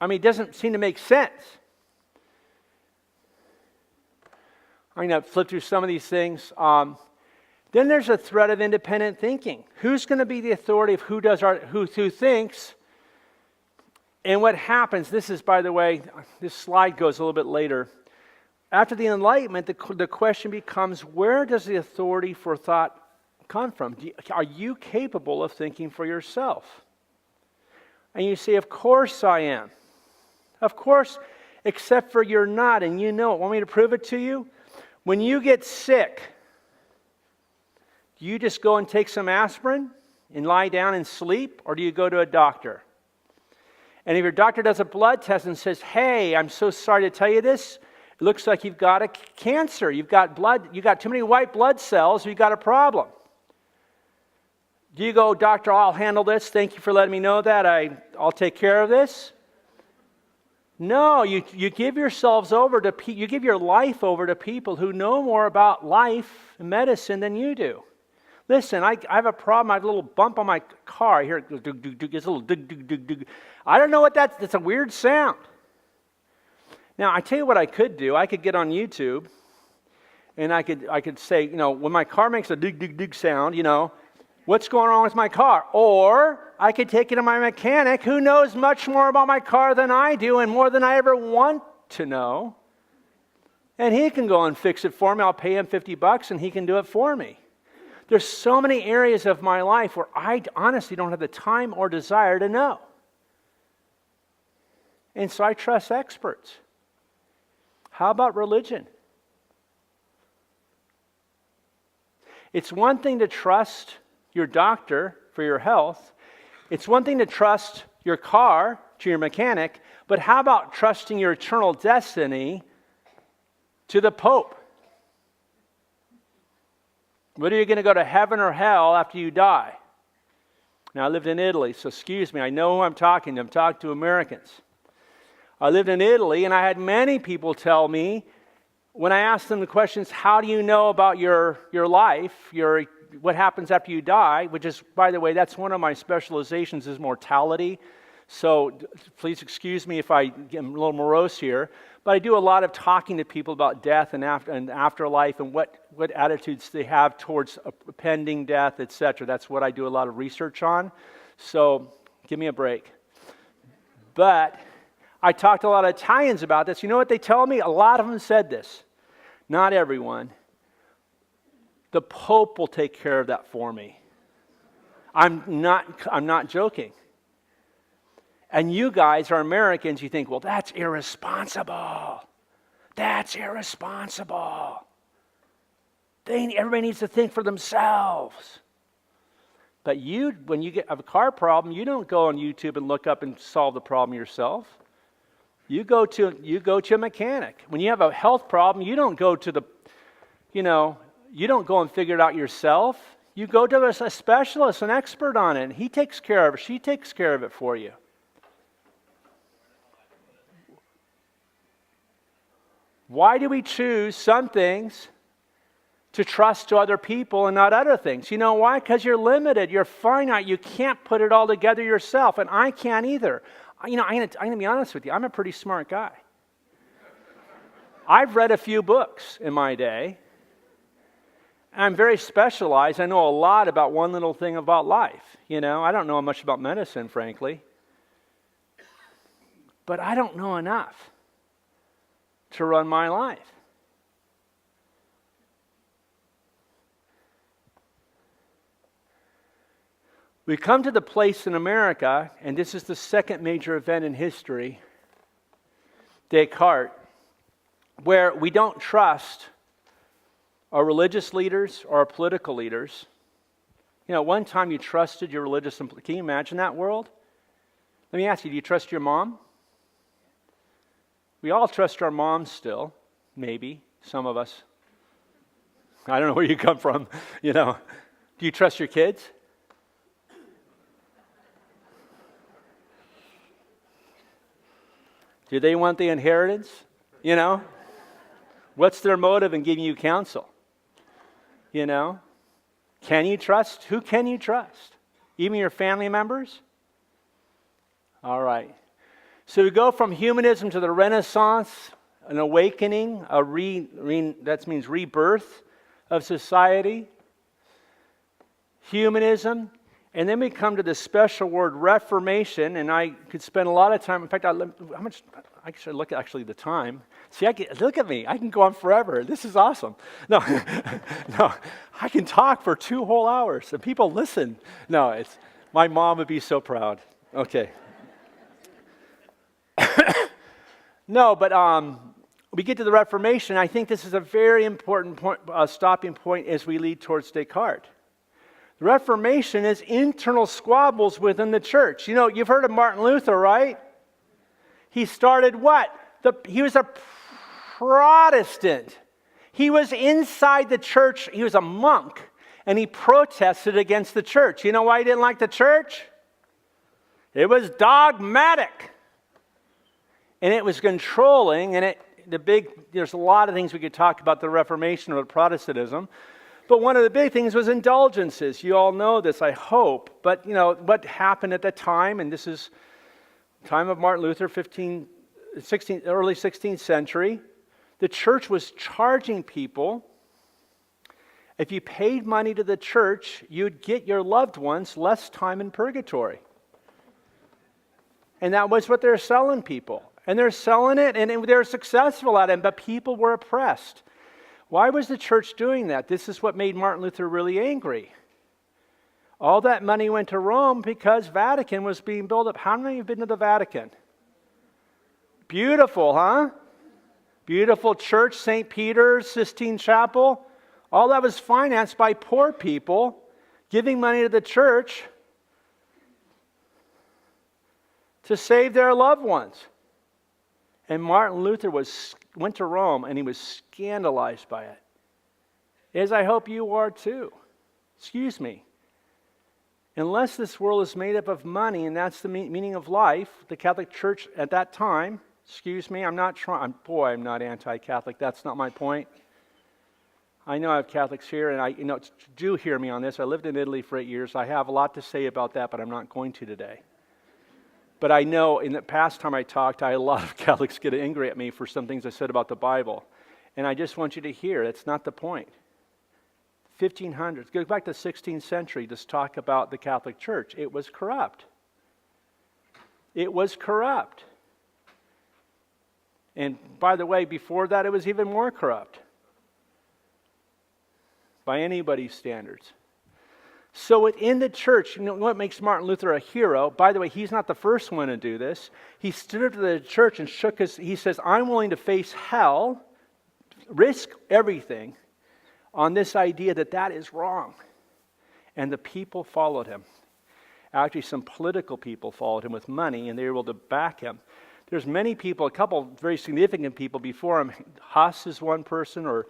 I mean, it doesn't seem to make sense. I'm going to flip through some of these things. Then there's a threat of independent thinking. Who's going to be the authority of who thinks? And what happens, this is, by the way, this slide goes a little bit later. After the Enlightenment, the question becomes, where does the authority for thought come from? Are you capable of thinking for yourself? And you say, of course I am. Of course, except for you're not, and you know it. Want me to prove it to you? When you get sick, do you just go and take some aspirin and lie down and sleep, or do you go to a doctor? And if your doctor does a blood test and says, hey, I'm so sorry to tell you this, it looks like you've got a cancer, you've got too many white blood cells, you've got a problem. Do you go, doctor, I'll handle this, thank you for letting me know that, I'll take care of this? No, you give yourselves over to you give your life over to people who know more about life and medicine than you do. Listen, I have a problem. I have a little bump on my car. Here it goes. It's a little dig. I don't know what that's a weird sound. Now, I tell you what I could do. I could get on YouTube, and I could say, when my car makes a dig sound, what's going on with my car? Or I could take it to my mechanic who knows much more about my car than I do and more than I ever want to know. And he can go and fix it for me. I'll pay him $50 and he can do it for me. There's so many areas of my life where I honestly don't have the time or desire to know. And so I trust experts. How about religion? It's one thing to trust your doctor for your health. It's one thing to trust your car to your mechanic, but how about trusting your eternal destiny to the Pope? Whether you're going to go to heaven or hell after you die. Now, I lived in Italy, so excuse me, I know who I'm talking to. I'm talking to Americans. I lived in Italy, and I had many people tell me, when I asked them the questions, how do you know about your life, what happens after you die, which is, by the way, that's one of my specializations is mortality. So please excuse me if I get a little morose here, but I do a lot of talking to people about death and afterlife and what attitudes they have towards a pending death, etc. That's what I do a lot of research on. So give me a break. But I talked to a lot of Italians about this. You know what they tell me? A lot of them said this. Not everyone. The Pope will take care of that for me. I'm not joking. And you guys are Americans, you think, well, that's irresponsible. That's irresponsible. Everybody needs to think for themselves. But when you have a car problem, you don't go on YouTube and look up and solve the problem yourself. You go to a mechanic. When you have a health problem, you don't go to you don't go and figure it out yourself. You go to a specialist, an expert on it, and he takes care of it. She takes care of it for you. Why do we choose some things to trust to other people and not other things? You know why? Because you're limited. You're finite. You can't put it all together yourself, and I can't either. I'm going to be honest with you. I'm a pretty smart guy. I've read a few books in my day. I'm very specialized. I know a lot about one little thing about life. I don't know much about medicine, frankly. But I don't know enough to run my life. We come to the place in America, and this is the second major event in history, Descartes, where we don't trust our religious leaders or our political leaders. You know, one time you trusted your religious... Can you imagine that world? Let me ask you, do you trust your mom? We all trust our moms still, maybe, some of us. I don't know where you come from, you know. Do you trust your kids? Do they want the inheritance? You know? What's their motive in giving you counsel? You know? Can you trust? Who can you trust? Even your family members? All right. So we go from humanism to the Renaissance, an awakening, that means rebirth of society. Humanism. And then we come to the special word Reformation, and I could spend a lot of time. In fact, I should look at actually the time. See, look at me. I can go on forever. This is awesome. No, no, I can talk for 2 whole hours, and people listen. No, my mom would be so proud. Okay. No, but we get to the Reformation. I think this is a very important point, stopping point as we lead towards Descartes. The Reformation is internal squabbles within the church. You know, you've heard of Martin Luther, right? He started what? He was a Protestant. He was inside the church. He was a monk, and he protested against the church. You know why he didn't like the church? It was dogmatic. And it was controlling, and there's a lot of things we could talk about the Reformation or Protestantism. But one of the big things was indulgences. You all know this, I hope. But, you know, what happened at the time, and this is time of Martin Luther, early 16th century, the church was charging people. If you paid money to the church, you'd get your loved ones less time in purgatory. And that was what they're selling people. And they're selling it, and they're successful at it, but people were oppressed. Why was the church doing that? This is what made Martin Luther really angry. All that money went to Rome because Vatican was being built up. How many have been to the Vatican? Beautiful, huh? Beautiful church, St. Peter's, Sistine Chapel. All that was financed by poor people giving money to the church to save their loved ones. And Martin Luther went to Rome, and he was scandalized by it. As I hope you are too. Excuse me. Unless this world is made up of money, and that's the meaning of life, the Catholic Church at that time, excuse me, I'm not anti-Catholic. That's not my point. I know I have Catholics here, and do hear me on this. I lived in Italy for 8 years. I have a lot to say about that, but I'm not going to today. But I know in the past time I talked, I had a lot of Catholics get angry at me for some things I said about the Bible. And I just want you to hear, that's not the point. 1500s, go back to the 16th century, just talk about the Catholic Church. It was corrupt. It was corrupt. And by the way, before that, it was even more corrupt. By anybody's standards. So within the church, you know what makes Martin Luther a hero? By the way, he's not the first one to do this. He stood up to the church and he says, I'm willing to face hell, risk everything, on this idea that is wrong. And the people followed him. Actually, some political people followed him with money, and they were able to back him. There's many people, a couple very significant people before him. Huss is one person, or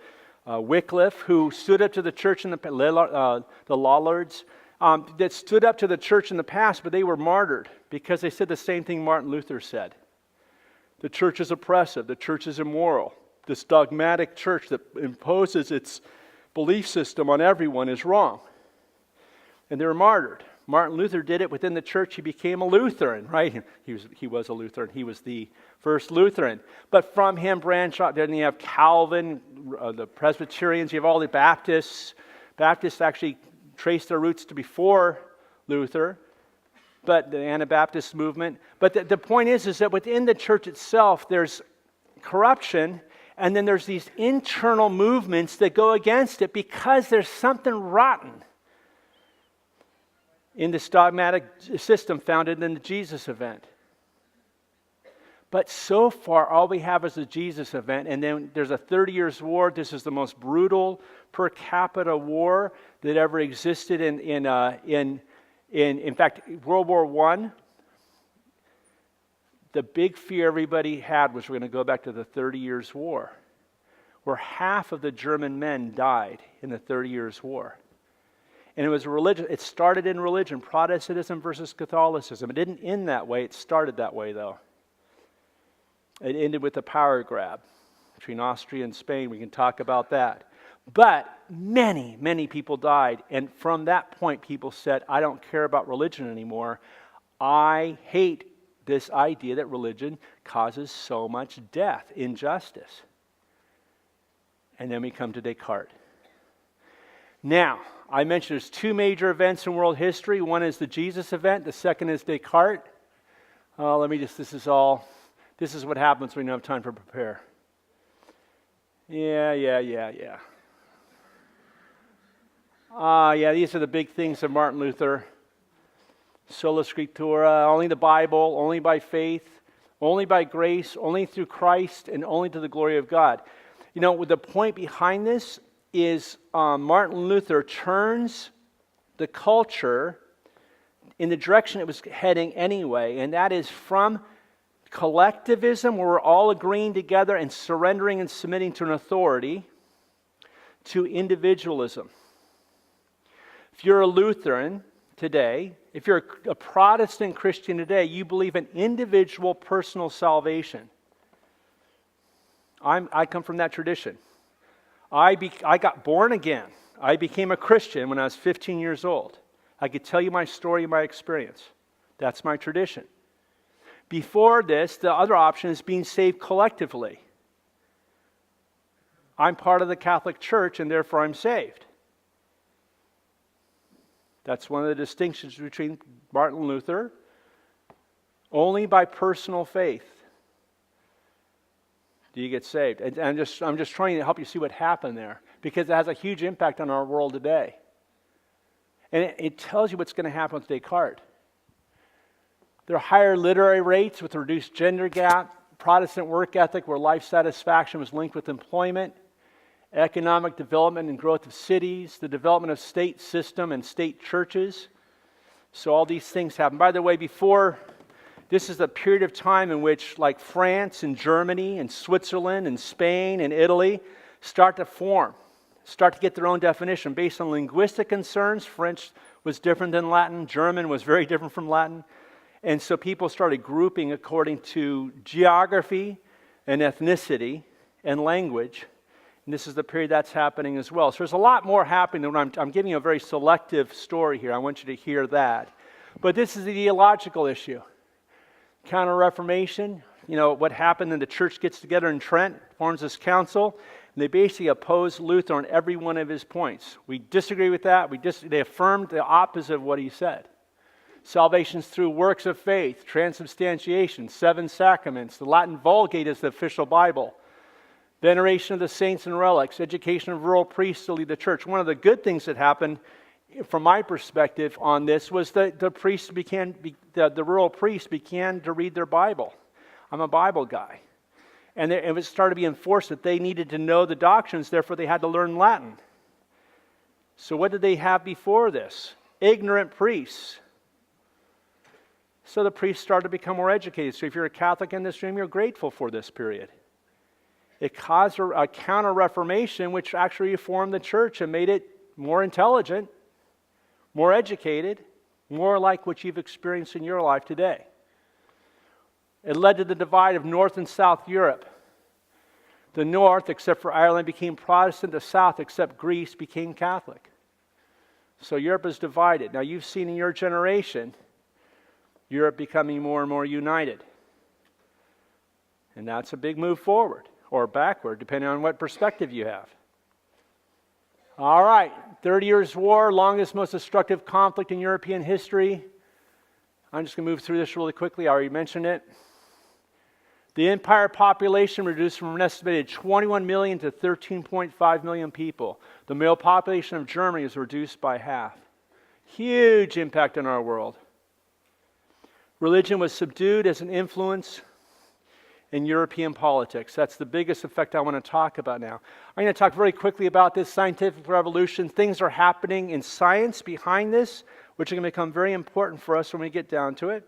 Wycliffe, who stood up to the church in the Lollards, that stood up to the church in the past, but they were martyred because they said the same thing Martin Luther said. The church is oppressive. The church is immoral. This dogmatic church that imposes its belief system on everyone is wrong. And they were martyred. Martin Luther did it within the church. He became a Lutheran, right? He was a Lutheran. He was the first Lutheran. But from him branched out. Then you have Calvin, the Presbyterians. You have all the Baptists. Baptists actually trace their roots to before Luther, but the Anabaptist movement. But the point is that within the church itself, there's corruption, and then there's these internal movements that go against it because there's something rotten in this dogmatic system founded in the Jesus event. But so far, all we have is a Jesus event, and then there's a 30 Years' War. This is the most brutal per capita war that ever existed in fact, World War I. The big fear everybody had was we're going to go back to the 30 Years' War, where half of the German men died in the 30 Years' War. And it was religion. It started in religion, Protestantism versus Catholicism. It didn't end that way. It started that way, though. It ended with a power grab between Austria and Spain. We can talk about that. But many, many people died. And from that point, people said, I don't care about religion anymore. I hate this idea that religion causes so much death, injustice. And then we come to Descartes. Now, I mentioned there's two major events in world history. One is the Jesus event. The second is Descartes. This is what happens when you don't have time to prepare. Yeah. These are the big things of Martin Luther. Sola Scriptura, only the Bible, only by faith, only by grace, only through Christ, and only to the glory of God. You know, the point behind this is Martin Luther turns the culture in the direction it was heading anyway, and that is from collectivism, where we're all agreeing together and surrendering and submitting to an authority, to individualism. If you're a Lutheran today, if you're a Protestant Christian today, you believe in individual personal salvation. I come from that tradition. I got born again. I became a Christian when I was 15 years old. I could tell you my story and my experience. That's my tradition. Before this, the other option is being saved collectively. I'm part of the Catholic Church and therefore I'm saved. That's one of the distinctions between Martin Luther. Only by personal faith do you get saved. And I'm just trying to help you see what happened there, because it has a huge impact on our world today. And it tells you what's going to happen with Descartes. There are higher literary rates with a reduced gender gap, Protestant work ethic where life satisfaction was linked with employment, economic development and growth of cities, the development of state system and state churches. So all these things happen. By the way, this is a period of time in which, like France and Germany and Switzerland and Spain and Italy start to get their own definition based on linguistic concerns. French was different than Latin. German was very different from Latin. And so people started grouping according to geography and ethnicity and language. And this is the period that's happening as well. So there's a lot more happening than what I'm giving you a very selective story here. I want you to hear that. But this is the theological issue. Counter-Reformation, what happened, and the church gets together in Trent, forms this council, and they basically oppose Luther on every one of his points. We disagree with that. They affirmed the opposite of what he said. Salvation's through works of faith, transubstantiation, 7 sacraments, the Latin Vulgate is the official Bible, veneration of the saints and relics, education of rural priests to lead the church. One of the good things that happened, from my perspective on this, was that the rural priests began to read their Bible. I'm a Bible guy. And it started to be enforced that they needed to know the doctrines, therefore they had to learn Latin. So what did they have before this? Ignorant priests. So the priests started to become more educated. So if you're a Catholic in this room, you're grateful for this period. It caused a counter-reformation, which actually reformed the church and made it more intelligent, more educated, more like what you've experienced in your life today. It led to the divide of North and South Europe. The North, except for Ireland, became Protestant. The South, except Greece, became Catholic. So Europe is divided. Now you've seen in your generation Europe becoming more and more united. And that's a big move forward or backward, depending on what perspective you have. All right, 30 Years' War, longest, most destructive conflict in European history. I'm just going to move through this really quickly. I already mentioned it. The empire population reduced from an estimated 21 million to 13.5 million people. The male population of Germany is reduced by half. Huge impact on our world. Religion was subdued as an influence in European politics. That's the biggest effect I want to talk about now. I'm going to talk very quickly about this scientific revolution. Things are happening in science behind this, which are going to become very important for us when we get down to it.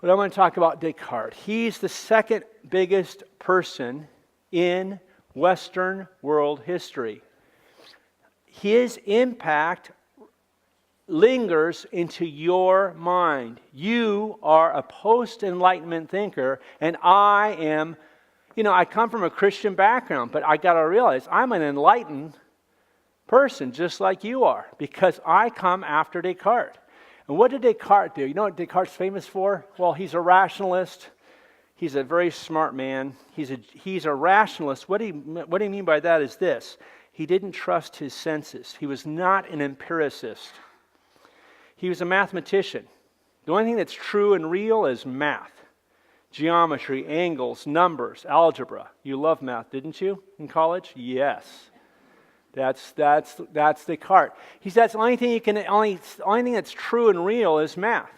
But I want to talk about Descartes. He's the second biggest person in Western world history. His impact lingers into your mind. You are a post-Enlightenment thinker, and I am, I come from a Christian background, but I got to realize I'm an enlightened person just like you are, because I come after Descartes. And what did Descartes do? You know what Descartes is famous for? Well, he's a rationalist. He's a very smart man. He's a rationalist. What do you mean by that is this. He didn't trust his senses. He was not an empiricist. He was a mathematician. The only thing that's true and real is math. Geometry, angles, numbers, algebra. You love math, didn't you, in college? Yes. That's Descartes. He says the only thing that's true and real is math.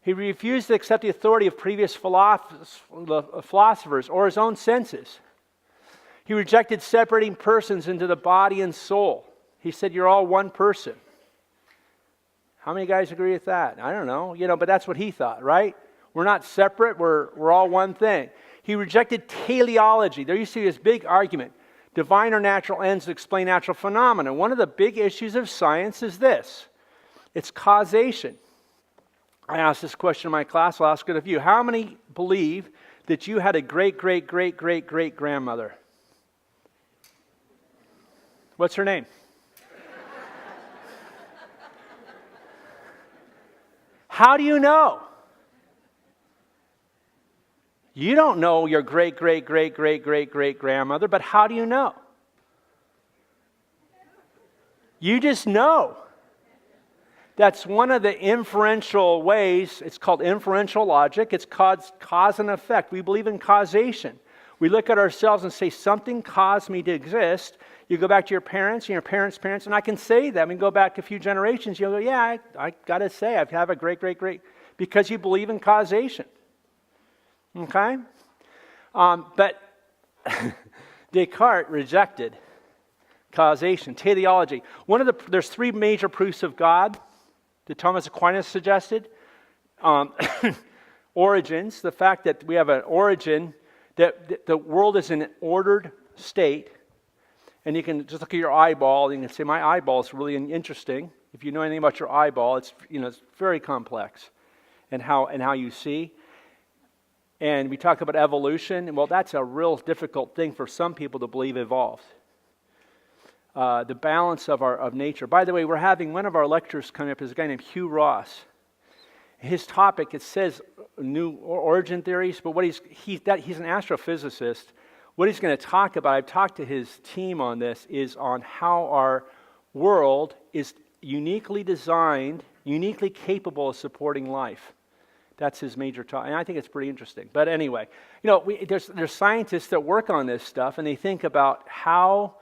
He refused to accept the authority of previous philosophers or his own senses. He rejected separating persons into the body and soul. He said, you're all one person. How many guys agree with that? I don't know, but that's what he thought, right? We're not separate, we're all one thing. He rejected teleology. There used to be this big argument. Divine or natural ends to explain natural phenomena. One of the big issues of science is this. It's causation. I asked this question in my class, I'll ask it of you. How many believe that you had a great-great-great-great-great-grandmother? What's her name? How do you know? You don't know your great-great-great-great-great-great-grandmother, but how do you know? You just know. That's one of the inferential ways. It's called inferential logic. It's cause and effect. We believe in causation. We look at ourselves and say, something caused me to exist. You go back to your parents and your parents' parents, and I can say that. We go back a fefew generations. You'll go, yeah, I got to say, I have a great, because you believe in causation. Okay? But Descartes rejected causation, teleology. There's three major proofs of God that Thomas Aquinas suggested. Origins, the fact that we have an origin, that the world is in an ordered state. And you can just look at your eyeball and you can say, my eyeball is really interesting. If you know anything about your eyeball, it's it's very complex and how you see. And we talk about evolution. Well, that's a real difficult thing for some people to believe evolved. The balance of nature. By the way, we're having one of our lecturers coming up is a guy named Hugh Ross. His topic, it says new origin theories, but he's an astrophysicist. What he's going to talk about, I've talked to his team on this, is on how our world is uniquely designed, uniquely capable of supporting life. That's his major topic, and I think it's pretty interesting. But anyway, there's scientists that work on this stuff, and they think about how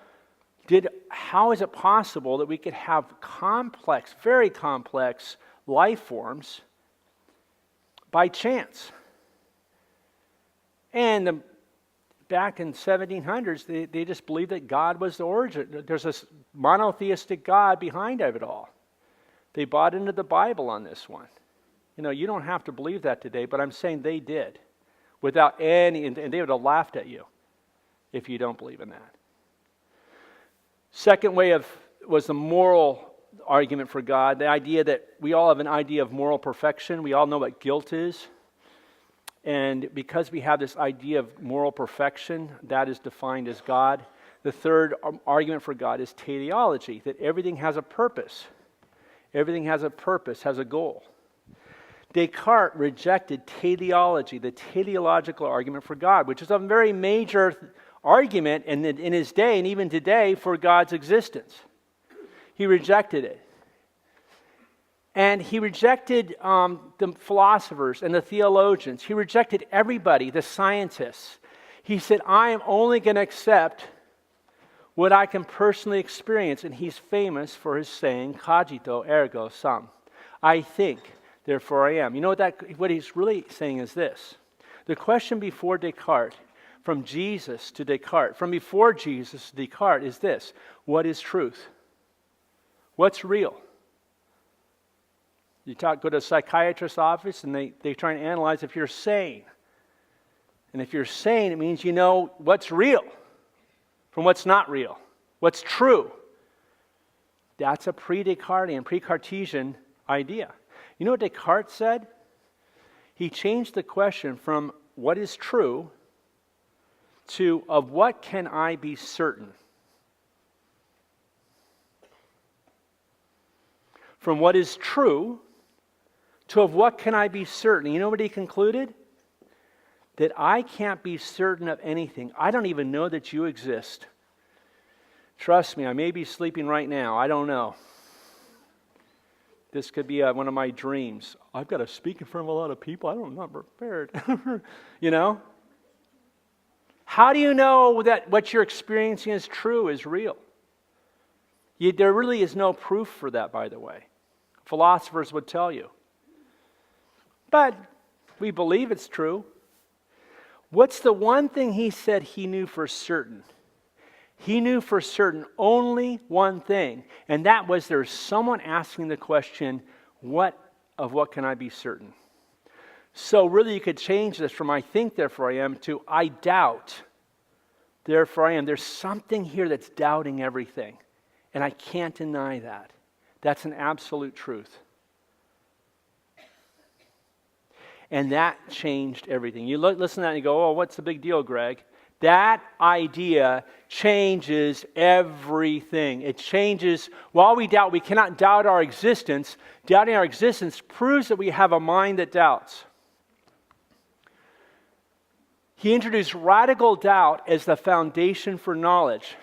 is it possible that we could have complex, very complex life forms by chance? And back in 1700s, they just believed that God was the origin. There's this monotheistic God behind it all. They bought into the Bible on this one. You don't have to believe that today, but I'm saying they did. Without any, and they would have laughed at you if you don't believe in that. Second way was the moral argument for God, the idea that we all have an idea of moral perfection. We all know what guilt is. And because we have this idea of moral perfection, that is defined as God. The third argument for God is teleology, that everything has a purpose. Everything has a purpose, has a goal. Descartes rejected teleology, the teleological argument for God, which is a very major argument in his day and even today for God's existence. He rejected it. And he rejected the philosophers and the theologians. He rejected everybody, the scientists. He said, I am only going to accept what I can personally experience. And he's famous for his saying, cogito ergo sum. I think, therefore I am. You know what he's really saying is this. The question before Descartes, from Jesus to Descartes, from before Jesus to Descartes is this: what is truth? What's real? You go to a psychiatrist's office and they try and analyze if you're sane. And if you're sane, it means you know what's real from what's not real, what's true. That's a pre-Descartesian, pre-Cartesian idea. You know what Descartes said? He changed the question from what is true to of what can I be certain? From what is true to of what can I be certain? You know what he concluded? That I can't be certain of anything. I don't even know that you exist. Trust me, I may be sleeping right now. I don't know. This could be one of my dreams. I've got to speak in front of a lot of people. I'm not prepared. You know? How do you know that what you're experiencing is true, is real? There really is no proof for that, by the way. Philosophers would tell you. But we believe it's true. What's the one thing he said he knew for certain? He knew for certain only one thing, and that was there's someone asking the question, what can I be certain? So really you could change this from I think, therefore I am, to I doubt, therefore I am. There's something here that's doubting everything, and I can't deny that. That's an absolute truth. And that changed everything. You listen to that and you go, oh, what's the big deal, Greg? That idea changes everything. It changes, while we doubt, we cannot doubt our existence. Doubting our existence proves that we have a mind that doubts. He introduced radical doubt as the foundation for knowledge.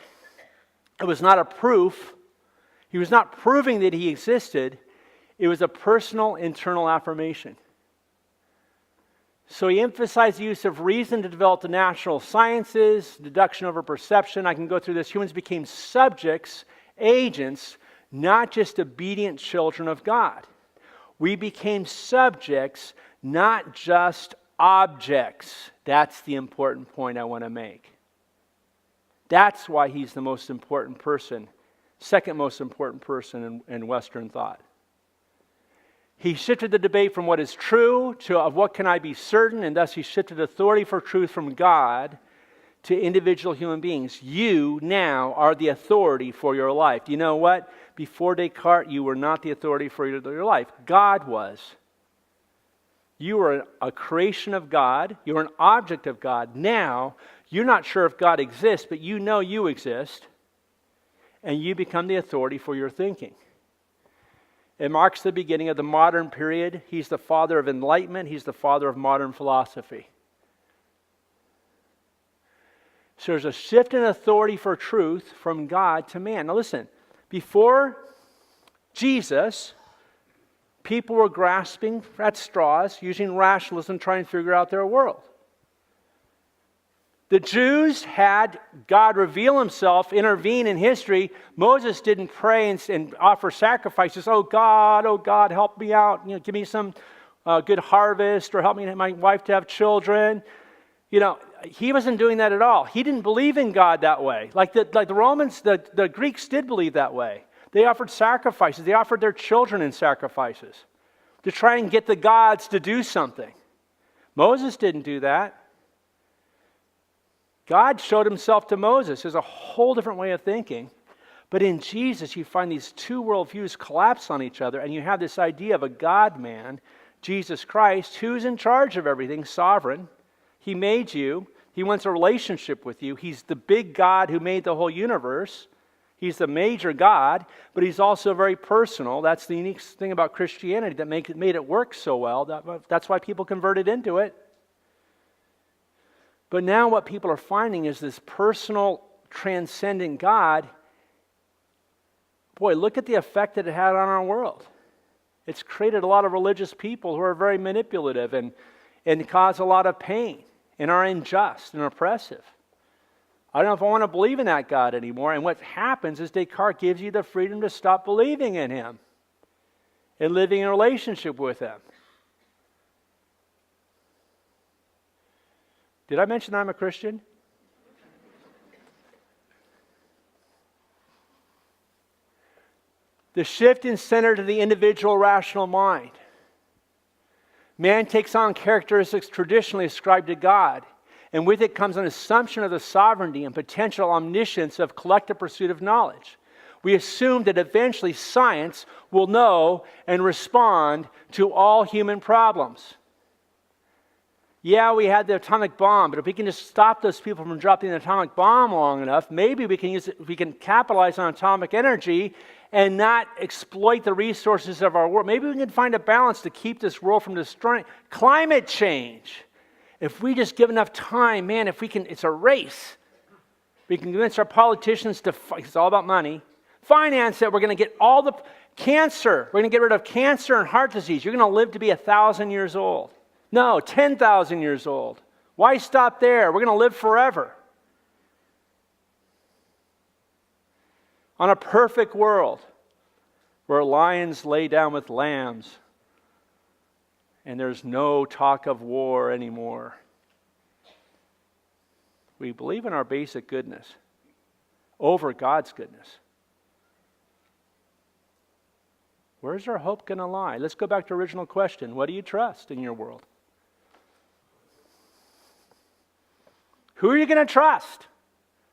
It was not a proof. He was not proving that he existed. It was a personal internal affirmation. So he emphasized the use of reason to develop the natural sciences, deduction over perception. I can go through this. Humans became subjects, agents, not just obedient children of God. We became subjects, not just objects. That's the important point I want to make. That's why he's the most important person, second most important person in Western thought. He shifted the debate from what is true to of what can I be certain, and thus he shifted authority for truth from God to individual human beings. You now are the authority for your life. Do you know what? Before Descartes, you were not the authority for your life. God was. You were a creation of God. You were an object of God. Now, you're not sure if God exists, but you know you exist, and you become the authority for your thinking. It marks the beginning of the modern period. He's the father of enlightenment. He's the father of modern philosophy. So there's a shift in authority for truth from God to man. Now listen, before Jesus, people were grasping at straws, using rationalism, trying to figure out their world. The Jews had God reveal himself, intervene in history. Moses didn't pray and offer sacrifices. Oh God, help me out. Give me some good harvest, or help me my wife to have children. He wasn't doing that at all. He didn't believe in God that way. Like the Romans, the Greeks did believe that way. They offered sacrifices. They offered their children in sacrifices to try and get the gods to do something. Moses didn't do that. God showed himself to Moses. There's a whole different way of thinking. But in Jesus, you find these two worldviews collapse on each other, and you have this idea of a God-man, Jesus Christ, who's in charge of everything, sovereign. He made you. He wants a relationship with you. He's the big God who made the whole universe. He's the major God, but he's also very personal. That's the unique thing about Christianity that made it work so well. That's why people converted into it. But now what people are finding is this personal, transcendent God. Boy, look at the effect that it had on our world. It's created a lot of religious people who are very manipulative and cause a lot of pain and are unjust and oppressive. I don't know if I want to believe in that God anymore. And what happens is Descartes gives you the freedom to stop believing in him and living in a relationship with him. Did I mention I'm a Christian? The shift in center to the individual rational mind. Man takes on characteristics traditionally ascribed to God, and with it comes an assumption of the sovereignty and potential omniscience of collective pursuit of knowledge. We assume that eventually science will know and respond to all human problems. Yeah, we had the atomic bomb, but if we can just stop those people from dropping the atomic bomb long enough, maybe we can capitalize on atomic energy and not exploit the resources of our world. Maybe we can find a balance to keep this world from destroying. Climate change. If we just give enough time, man, if we can, it's a race. We can convince our politicians to, it's all about money, finance it. We're going to get all the cancer. We're going to get rid of cancer and heart disease. You're going to live to be 1,000 years old. No, 10,000 years old. Why stop there? We're going to live forever. On a perfect world where lions lay down with lambs and there's no talk of war anymore. We believe in our basic goodness over God's goodness. Where's our hope going to lie? Let's go back to the original question. What do you trust in your world? Who are you going to trust?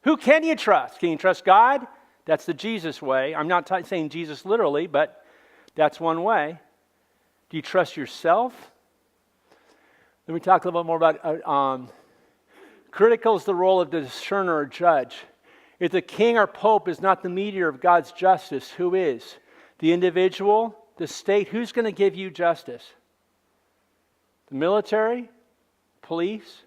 Who can you trust? Can you trust God? That's the Jesus way. I'm not saying Jesus literally, but that's one way. Do you trust yourself? Let me talk a little bit more about critical is the role of the discerner or judge. If the king or pope is not the mediator of God's justice, who is? The individual, the state, who's going to give you justice? The military? Police?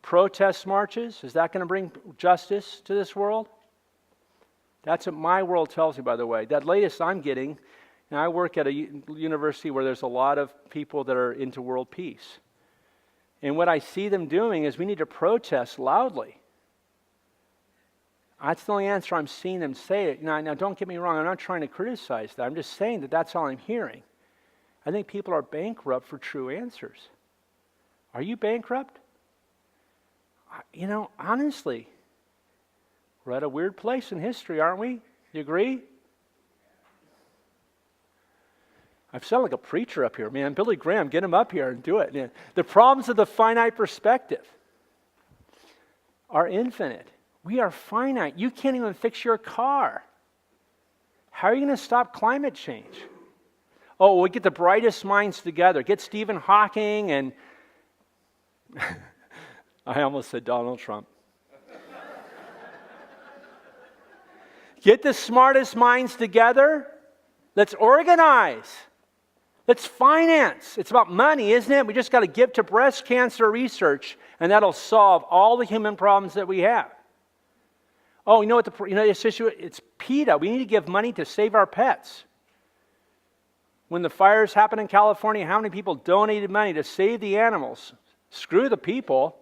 Protest marches? Is that going to bring justice to this world? That's what my world tells me, by the way. That latest I'm getting, and I work at a university where there's a lot of people that are into world peace. And what I see them doing is we need to protest loudly. That's the only answer I'm seeing them say it. Now, don't get me wrong. I'm not trying to criticize that. I'm just saying that that's all I'm hearing. I think people are bankrupt for true answers. Are you bankrupt? You know, honestly, we're at a weird place in history, aren't we? You agree? I sound like a preacher up here, man. Billy Graham, get him up here and do it. Yeah. The problems of the finite perspective are infinite. We are finite. You can't even fix your car. How are you going to stop climate change? Oh, we'll get the brightest minds together. Get Stephen Hawking and... I almost said Donald Trump. Get the smartest minds together. Let's organize. Let's finance. It's about money, isn't it? We just got to give to breast cancer research, and that'll solve all the human problems that we have. Oh, you know what? This issue? It's PETA. We need to give money to save our pets. When the fires happened in California, how many people donated money to save the animals? Screw the people.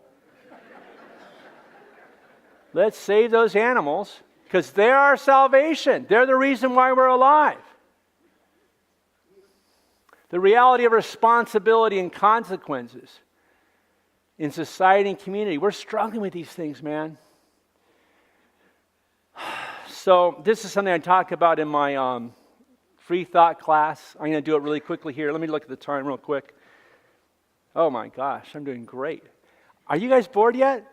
Let's save those animals because they're our salvation. They're the reason why we're alive. The reality of responsibility and consequences in society and community. We're struggling with these things, man. So this is something I talk about in my free thought class. I'm going to do it really quickly here. Let me look at the time real quick. Oh my gosh, I'm doing great. Are you guys bored yet?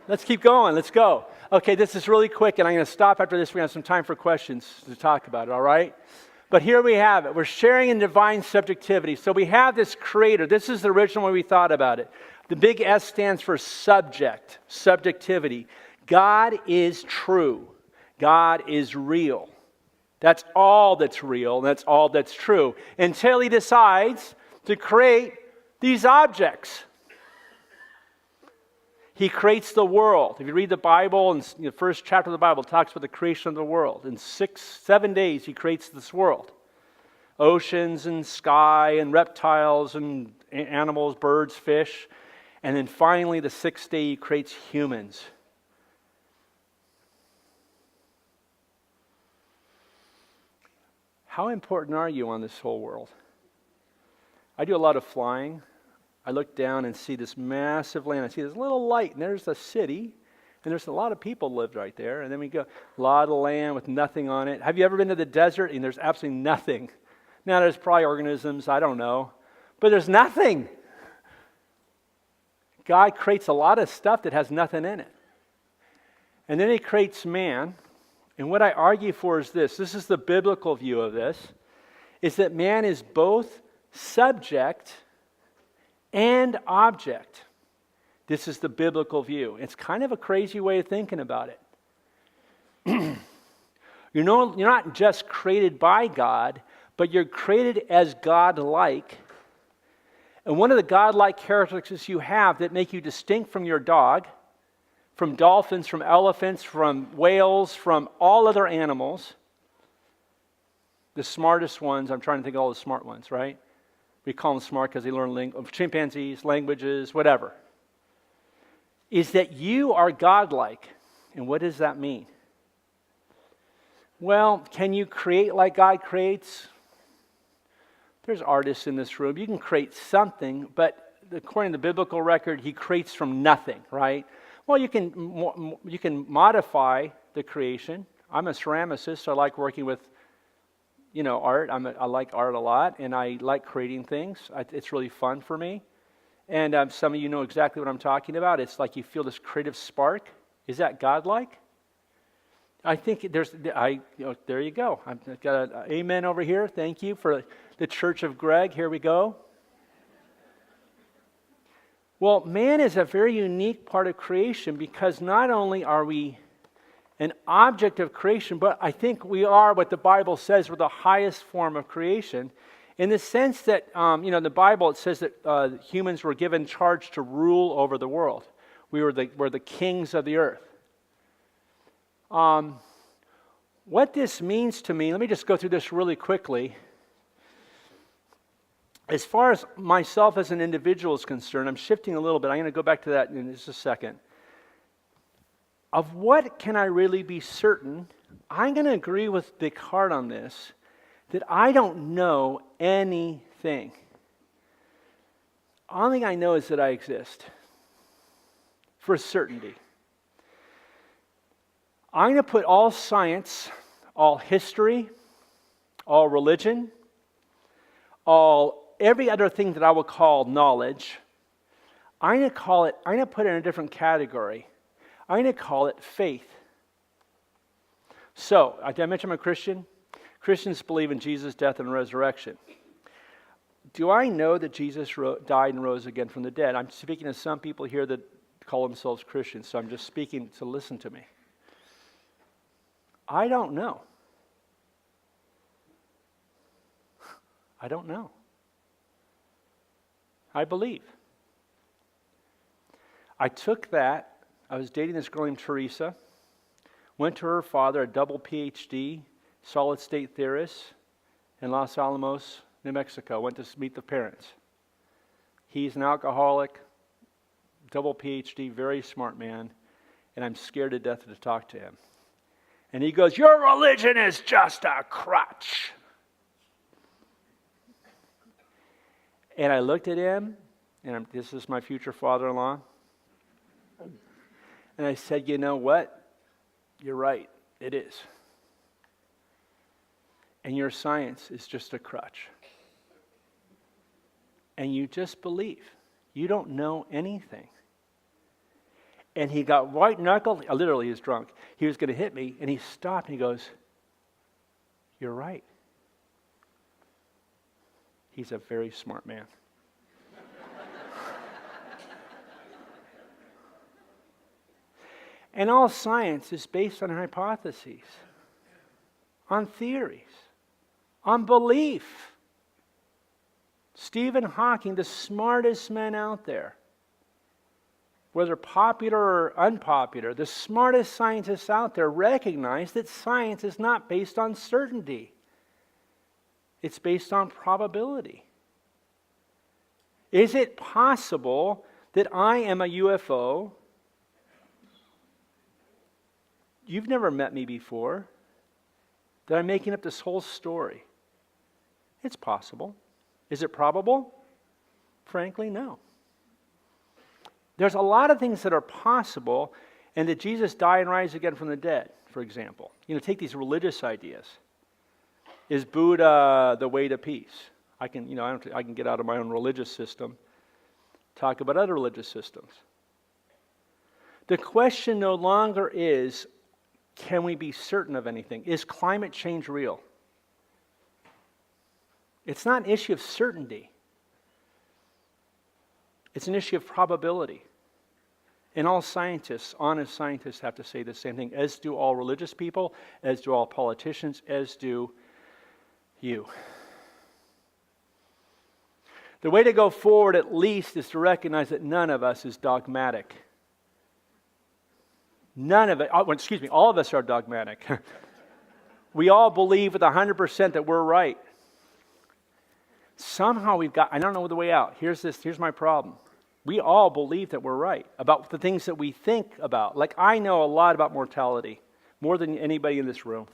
Let's keep going. Let's go. Okay, this is really quick, and I'm going to stop after this. We have some time for questions to talk about it, all right? But here we have it. We're sharing in divine subjectivity. So we have this creator. This is the original way we thought about it. The big S stands for subject, subjectivity. God is true. God is real. That's all that's real, and that's all that's true. Until he decides to create these objects. He creates the world. If you read the Bible, and the first chapter of the Bible talks about the creation of the world. In 7 days, he creates this world. Oceans and sky and reptiles and animals, birds, fish. And then finally, the 6th day, he creates humans. How important are you on this whole world? I do a lot of flying. I look down and see this massive land. I see this little light, and there's a city, and there's a lot of people lived right there. And then we go, a lot of land with nothing on it. Have you ever been to the desert? And there's absolutely nothing. Now, there's probably organisms, I don't know. But there's nothing. God creates a lot of stuff that has nothing in it. And then he creates man. And what I argue for is this is the biblical view of this, is that man is both subject and object. This is the biblical view. It's kind of a crazy way of thinking about it. You're not just created by God, but you're created as God-like. And one of the God-like characteristics you have that make you distinct from your dog, from dolphins, from elephants, from whales, from all other animals, the smartest ones, I'm trying to think of all the smart ones, right? We call them smart because they learn chimpanzees, languages, whatever. Is that you are God-like. And what does that mean? Well, can you create like God creates? There's artists in this room. You can create something, but according to the biblical record, he creates from nothing, right? Well, you can modify the creation. I'm a ceramicist, so I like working with, art. I like art a lot, and I like creating things. It's really fun for me. And some of you know exactly what I'm talking about. It's like you feel this creative spark. Is that God-like? I think there you go. I've got an amen over here. Thank you for the Church of Greg. Here we go. Well, man is a very unique part of creation because not only are we an object of creation, but I think we are what the Bible says we're the highest form of creation in the sense that, the Bible, it says that humans were given charge to rule over the world. We're the kings of the earth. What this means to me, let me just go through this really quickly. As far as myself as an individual is concerned, I'm shifting a little bit. I'm going to go back to that in just a second. Of what can I really be certain? I'm going to agree with Descartes on this, that I don't know anything. All thing I know is that I exist. For certainty. I'm going to put all science, all history, all religion, every other thing that I will call knowledge, I'm going to put it in a different category. I'm going to call it faith. So, did I mention I'm a Christian? Christians believe in Jesus' death and resurrection. Do I know that Jesus died and rose again from the dead? I'm speaking to some people here that call themselves Christians, so I'm just speaking to listen to me. I don't know. I don't know. I believe. I took that. I was dating this girl named Teresa. Went to her father, a double PhD, solid state theorist, in Los Alamos, New Mexico. Went to meet the parents. He's an alcoholic, double PhD, very smart man, and I'm scared to death to talk to him. And he goes, "Your religion is just a crutch." And I looked at him, and this is my future father-in-law, and I said, "You know what? You're right, it is. And your science is just a crutch. And you just believe. You don't know anything." And he got white-knuckled. Literally, he was drunk. He was going to hit me, and he stopped, and he goes, "You're right." He's a very smart man. And all science is based on hypotheses, on theories, on belief. Stephen Hawking, the smartest man out there, whether popular or unpopular, the smartest scientists out there recognize that science is not based on certainty. It's based on probability. Is it possible that I am a UFO? You've never met me before. That I'm making up this whole story. It's possible. Is it probable? Frankly, no. There's a lot of things that are possible, and that Jesus die and rise again from the dead, for example. Take these religious ideas. Is Buddha the way to peace? I can get out of my own religious system, talk about other religious systems. The question no longer is, can we be certain of anything? Is climate change real? It's not an issue of certainty. It's an issue of probability. And all scientists, honest scientists, have to say the same thing, as do all religious people, as do all politicians, as do you. The way to go forward, at least, is to recognize that none of us is dogmatic. All of us are dogmatic. We all believe with 100% that we're right. Somehow I don't know the way out. Here's my problem. We all believe that we're right about the things that we think about. Like, I know a lot about mortality, more than anybody in this room.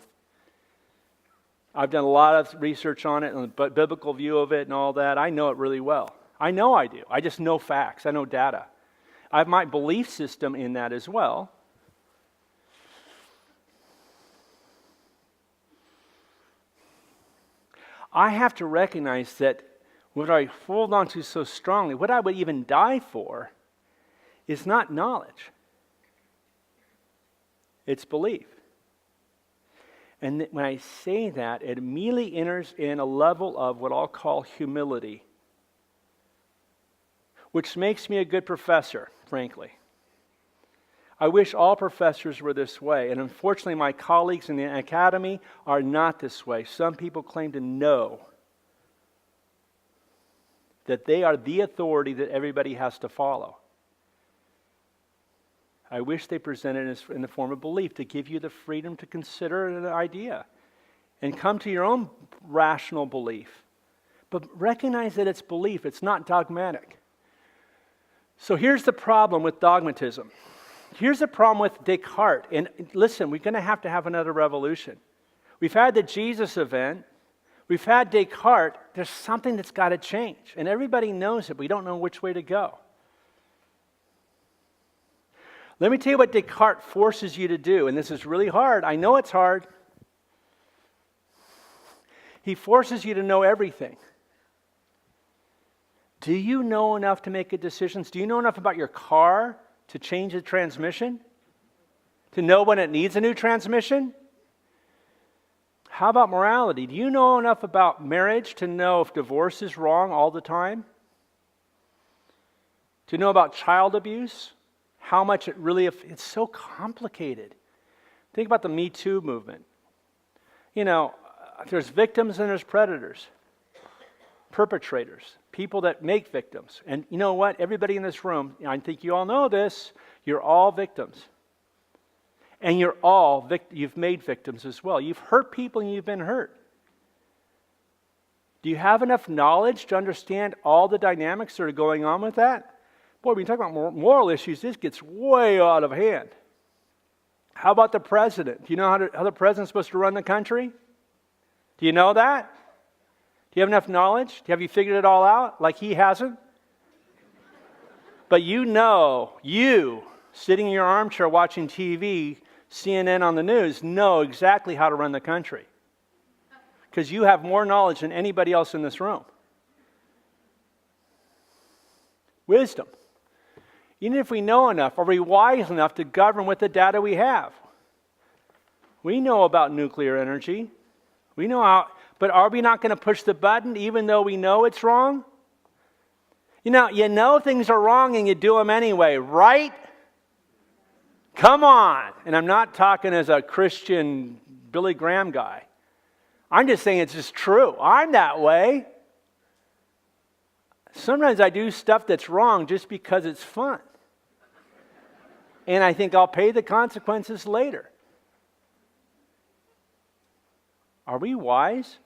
I've done a lot of research on it, and the biblical view of it and all that. I know it really well. I know I do. I just know facts. I know data. I have my belief system in that as well. I have to recognize that what I hold on to so strongly, what I would even die for, is not knowledge. It's belief. And when I say that, it immediately enters in a level of what I'll call humility, which makes me a good professor, frankly. I wish all professors were this way, and unfortunately my colleagues in the academy are not this way. Some people claim to know that they are the authority that everybody has to follow. I wish they presented it in the form of belief to give you the freedom to consider an idea and come to your own rational belief. But recognize that it's belief, it's not dogmatic. So here's the problem with dogmatism. Here's the problem with Descartes. And listen, we're going to have another revolution. We've had the Jesus event. We've had Descartes. There's something that's got to change. And everybody knows it. We don't know which way to go. Let me tell you what Descartes forces you to do. And this is really hard. I know it's hard. He forces you to know everything. Do you know enough to make good decisions? Do you know enough about your car to change the transmission? To know when it needs a new transmission? How about morality? Do you know enough about marriage to know if divorce is wrong all the time? To know about child abuse? How much it really, it's so complicated. Think about the Me Too movement. There's victims and there's predators. Perpetrators. People that make victims. And you know what? Everybody in this room, I think you all know this, you're all victims. And you've made victims as well. You've hurt people and you've been hurt. Do you have enough knowledge to understand all the dynamics that are going on with that? Boy, when you talk about moral issues, this gets way out of hand. How about the president? Do you know how the president's supposed to run the country? Do you know that? Do you have enough knowledge? Have you figured it all out like he hasn't? But you, sitting in your armchair watching TV, CNN on the news, know exactly how to run the country. Because you have more knowledge than anybody else in this room. Wisdom. Even if we know enough, are we wise enough to govern with the data we have? We know about nuclear energy. We know how, but are we not going to push the button even though we know it's wrong? You know things are wrong and you do them anyway, right? Come on. And I'm not talking as a Christian Billy Graham guy. I'm just saying it's just true. I'm that way. Sometimes I do stuff that's wrong just because it's fun. And I think I'll pay the consequences later. Are we wise?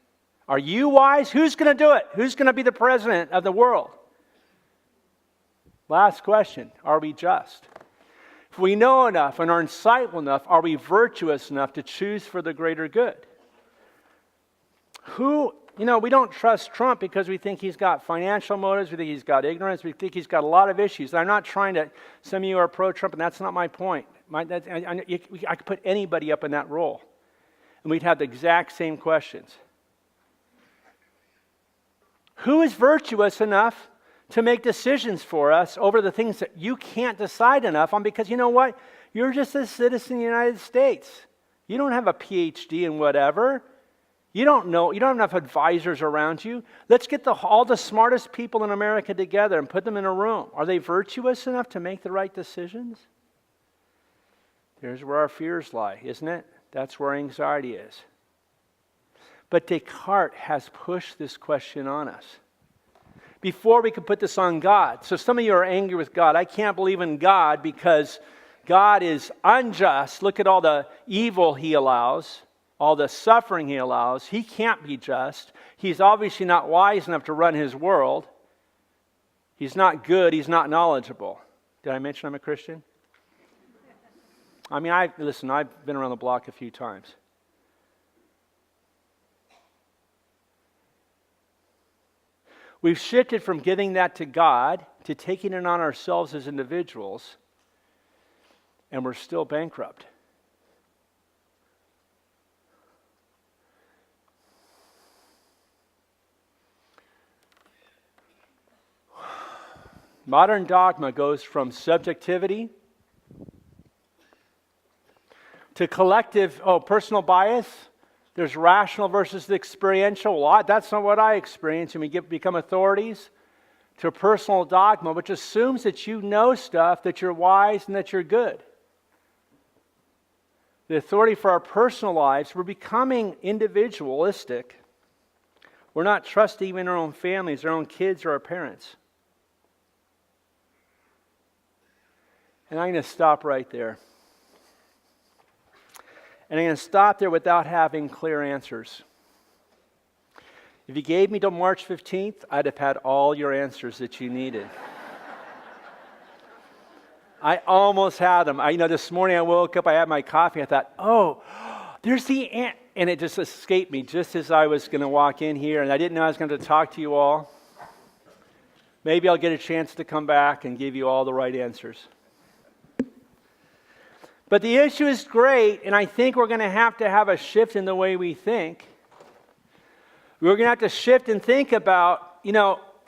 Are you wise? Who's going to do it? Who's going to be the president of the world? Last question. Are we just? If we know enough and are insightful enough, are we virtuous enough to choose for the greater good? we don't trust Trump because we think he's got financial motives, we think he's got ignorance, we think he's got a lot of issues. I'm not trying to, some of you are pro-Trump, and that's not my point. I could put anybody up in that role, and we'd have the exact same questions. Who is virtuous enough to make decisions for us over the things that you can't decide enough on? Because you know what? You're just a citizen of the United States. You don't have a PhD in whatever. You don't know. You don't have enough advisors around you. Let's get all the smartest people in America together and put them in a room. Are they virtuous enough to make the right decisions? There's where our fears lie, isn't it? That's where anxiety is. But Descartes has pushed this question on us. Before we could put this on God. So some of you are angry with God. I can't believe in God because God is unjust. Look at all the evil he allows, all the suffering he allows. He can't be just. He's obviously not wise enough to run his world. He's not good. He's not knowledgeable. Did I mention I'm a Christian? I mean, I've been around the block a few times. We've shifted from giving that to God to taking it on ourselves as individuals, and we're still bankrupt. Modern dogma goes from subjectivity to collective, personal bias. There's rational versus the experiential. Well, that's not what I experience. And we become authorities to personal dogma, which assumes that you know stuff, that you're wise, and that you're good. The authority for our personal lives, we're becoming individualistic. We're not trusting even our own families, our own kids, or our parents. And I'm going to stop right there. And I'm going to stop there without having clear answers. If you gave me till March 15th, I'd have had all your answers that you needed. I almost had them. This morning I woke up, I had my coffee, I thought, there's the answer. And it just escaped me just as I was going to walk in here, and I didn't know I was going to talk to you all. Maybe I'll get a chance to come back and give you all the right answers. But the issue is great, and I think we're going to have a shift in the way we think. We're going to have to shift and think about,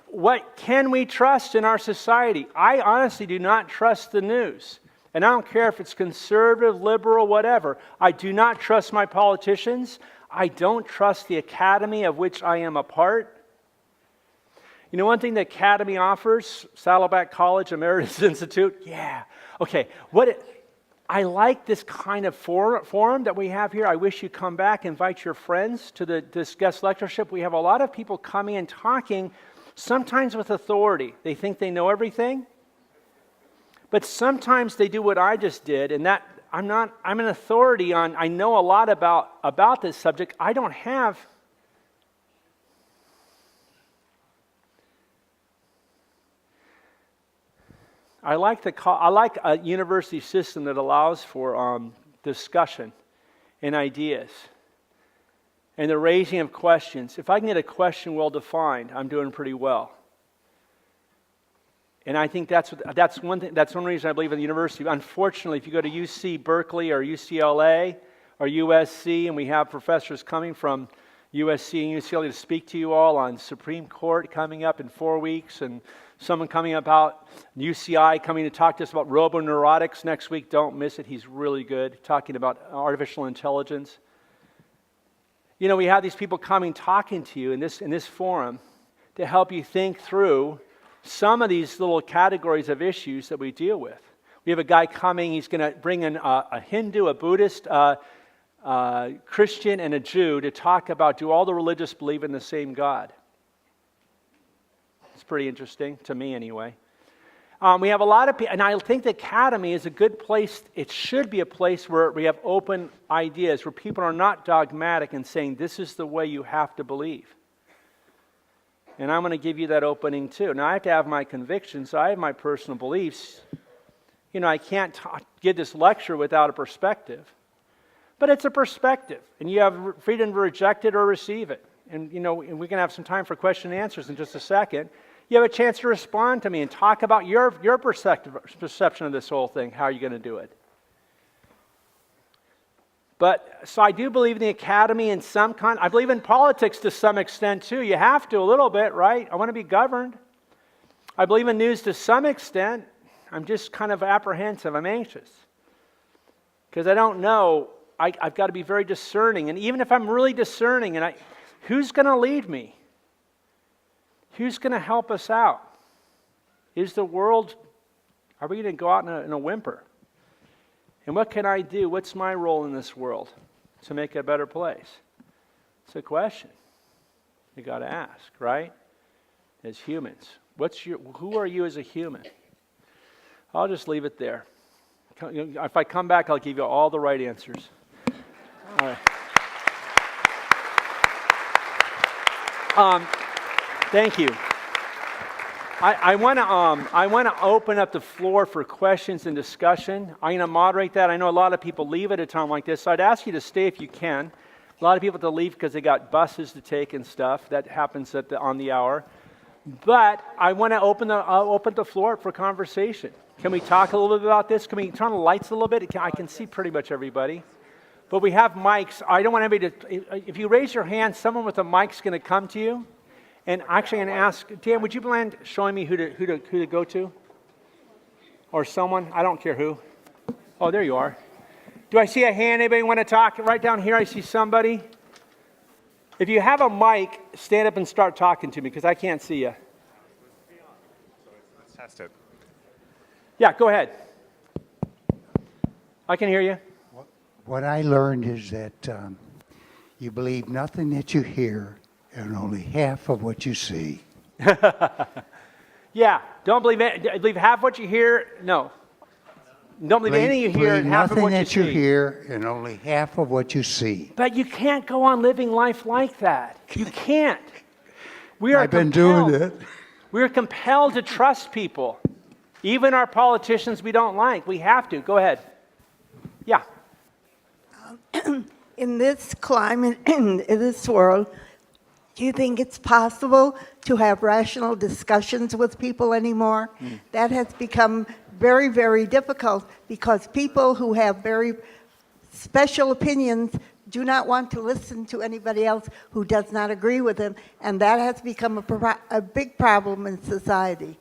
what can we trust in our society? I honestly do not trust the news. And I don't care if it's conservative, liberal, whatever. I do not trust my politicians. I don't trust the academy of which I am a part. One thing the academy offers, Saddleback College, Emeritus Institute, yeah. Okay, I like this kind of forum that we have here. I wish you'd come back, invite your friends to this guest lectureship. We have a lot of people coming and talking, sometimes with authority. They think they know everything. But sometimes they do what I just did, and that I'm an authority on, I know a lot about this subject. I don't have. I like a university system that allows for discussion and ideas and the raising of questions. If I can get a question well defined, I'm doing pretty well. And I think that's one thing. That's one reason I believe in the university. Unfortunately, if you go to UC Berkeley or UCLA or USC, and we have professors coming from USC and UCLA to speak to you all on Supreme Court coming up in 4 weeks, and someone coming about UCI coming to talk to us about roboneurotics next week. Don't miss it. He's really good, talking about artificial intelligence. We have these people coming, talking to you in this forum to help you think through some of these little categories of issues that we deal with. We have a guy coming. He's going to bring in a Hindu, a Buddhist, Christian, and a Jew to talk about, do all the religious believe in the same God? It's pretty interesting, to me anyway. We have a lot of people, and I think the academy is a good place. It should be a place where we have open ideas, where people are not dogmatic and saying, this is the way you have to believe. And I'm going to give you that opening too. Now, I have to have my convictions. I have my personal beliefs. I can't give this lecture without a perspective. But it's a perspective, and you have freedom to reject it or receive it. and and we can have some time for question and answers in just a second, you have a chance to respond to me and talk about your perception of this whole thing. How are you going to do it? But, so I do believe in the academy in some kind. I believe in politics to some extent too. You have to a little bit, right? I want to be governed. I believe in news to some extent. I'm just kind of apprehensive. I'm anxious. Because I don't know. I've got to be very discerning. And even if I'm really discerning, who's going to lead me? Who's going to help us out? Is the world, are we going to go out in a whimper? And what can I do? What's my role in this world to make it a better place? It's a question you got to ask, right? As humans. Who are you as a human? I'll just leave it there. If I come back, I'll give you all the right answers. All right. Thank you. I want to open up the floor for questions and discussion. I'm going to moderate that. I know a lot of people leave at a time like this, so I'd ask you to stay if you can. A lot of people to leave because they got buses to take and stuff. That happens on the hour. But I want to open the floor for conversation. Can we talk a little bit about this? Can we turn the lights a little bit? I can see pretty much everybody. But we have mics. I don't want anybody to... If you raise your hand, someone with a mic's going to come to you. And actually, I'm going to ask, Dan, would you mind showing me who to go to? Or someone? I don't care who. Oh, there you are. Do I see a hand? Anybody want to talk? Right down here, I see somebody. If you have a mic, stand up and start talking to me, because I can't see you. Let's test it. Yeah, go ahead. I can hear you. What I learned is that you believe nothing that you hear and only half of what you see. Yeah, don't believe it. Believe half what you hear. No. Don't believe anything you hear and half of what you see. Nothing that you hear and only half of what you see. But you can't go on living life like that. You can't. I've been doing it. We are compelled to trust people. Even our politicians we don't like. We have to. Go ahead. Yeah. In this climate, in this world, do you think it's possible to have rational discussions with people anymore? That has become very, very difficult because people who have very special opinions do not want to listen to anybody else who does not agree with them, and that has become a big problem in society.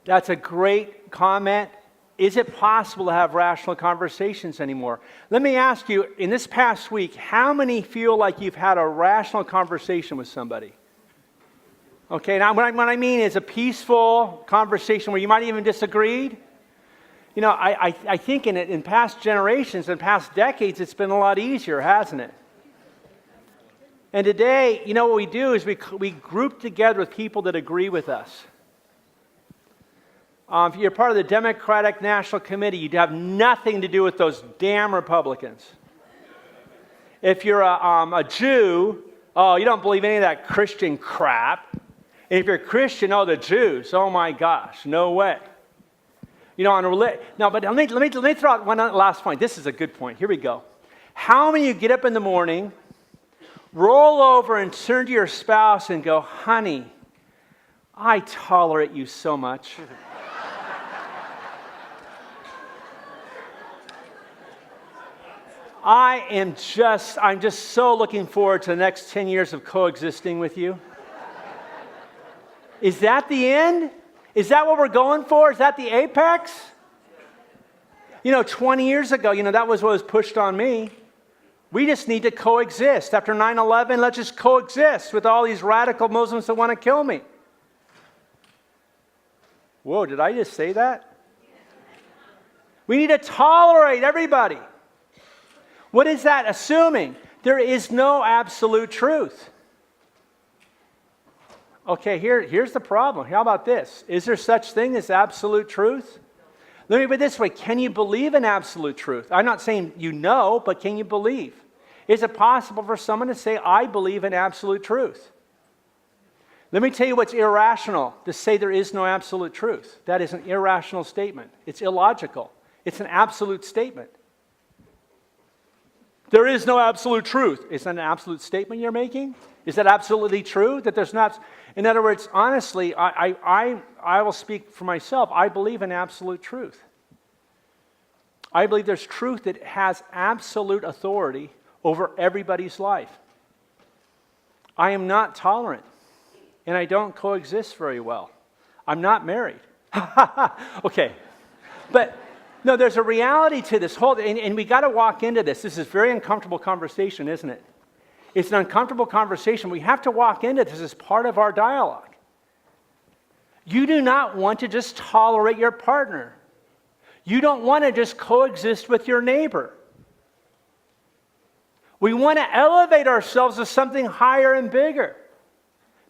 That's a great comment. Is it possible to have rational conversations anymore? Let me ask you, in this past week, how many feel like you've had a rational conversation with somebody? Okay, now what I mean is a peaceful conversation where you might even disagreed. You know, I think in past generations and past decades, it's been a lot easier, hasn't it? And today, you know what we do is we group together with people that agree with us. If you're part of the Democratic National Committee, you'd have nothing to do with those damn Republicans. If you're a Jew, oh, you don't believe any of that Christian crap. And if you're a Christian, oh, the Jews, oh my gosh, no way. You know, no, but let me throw out one last point. This is a good point. Here we go. How many of you get up in the morning, roll over and turn to your spouse and go, honey, I tolerate you so much. I'm just so looking forward to the next 10 years of coexisting with you. Is that the end? Is that what we're going for? Is that the apex? You know, 20 years ago, that was what was pushed on me. We just need to coexist. After 9/11, let's just coexist with all these radical Muslims that want to kill me. Whoa, did I just say that? We need to tolerate everybody. What is that assuming? There is no absolute truth. Okay, here's the problem. How about this? Is there such thing as absolute truth? Let me put it this way. Can you believe in absolute truth? I'm not saying you know, but can you believe? Is it possible for someone to say, I believe in absolute truth? Let me tell you what's irrational, to say there is no absolute truth. That is an irrational statement. It's illogical. It's an absolute statement. There is no absolute truth. Is that an absolute statement you're making? Is that absolutely true? That there's not... In other words, honestly, I will speak for myself. I believe in absolute truth. I believe there's truth that has absolute authority over everybody's life. I am not tolerant, and I don't coexist very well. I'm not married. Okay. But, no, there's a reality to this whole... And we got to walk into this. This is a very uncomfortable conversation, isn't it? It's an uncomfortable conversation. We have to walk into this as part of our dialogue. You do not want to just tolerate your partner. You don't want to just coexist with your neighbor. We want to elevate ourselves to something higher and bigger.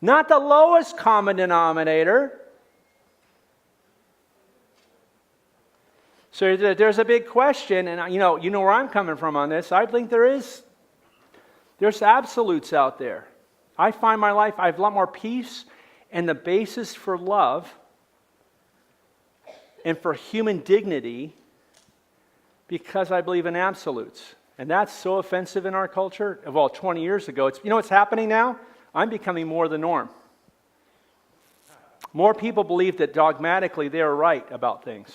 Not the lowest common denominator. So there's a big question, and you know where I'm coming from on this. I think there's absolutes out there. I find my life, I have a lot more peace and the basis for love and for human dignity because I believe in absolutes. And that's so offensive in our culture. Well, 20 years ago, you know what's happening now? I'm becoming more the norm. More people believe that dogmatically they are right about things.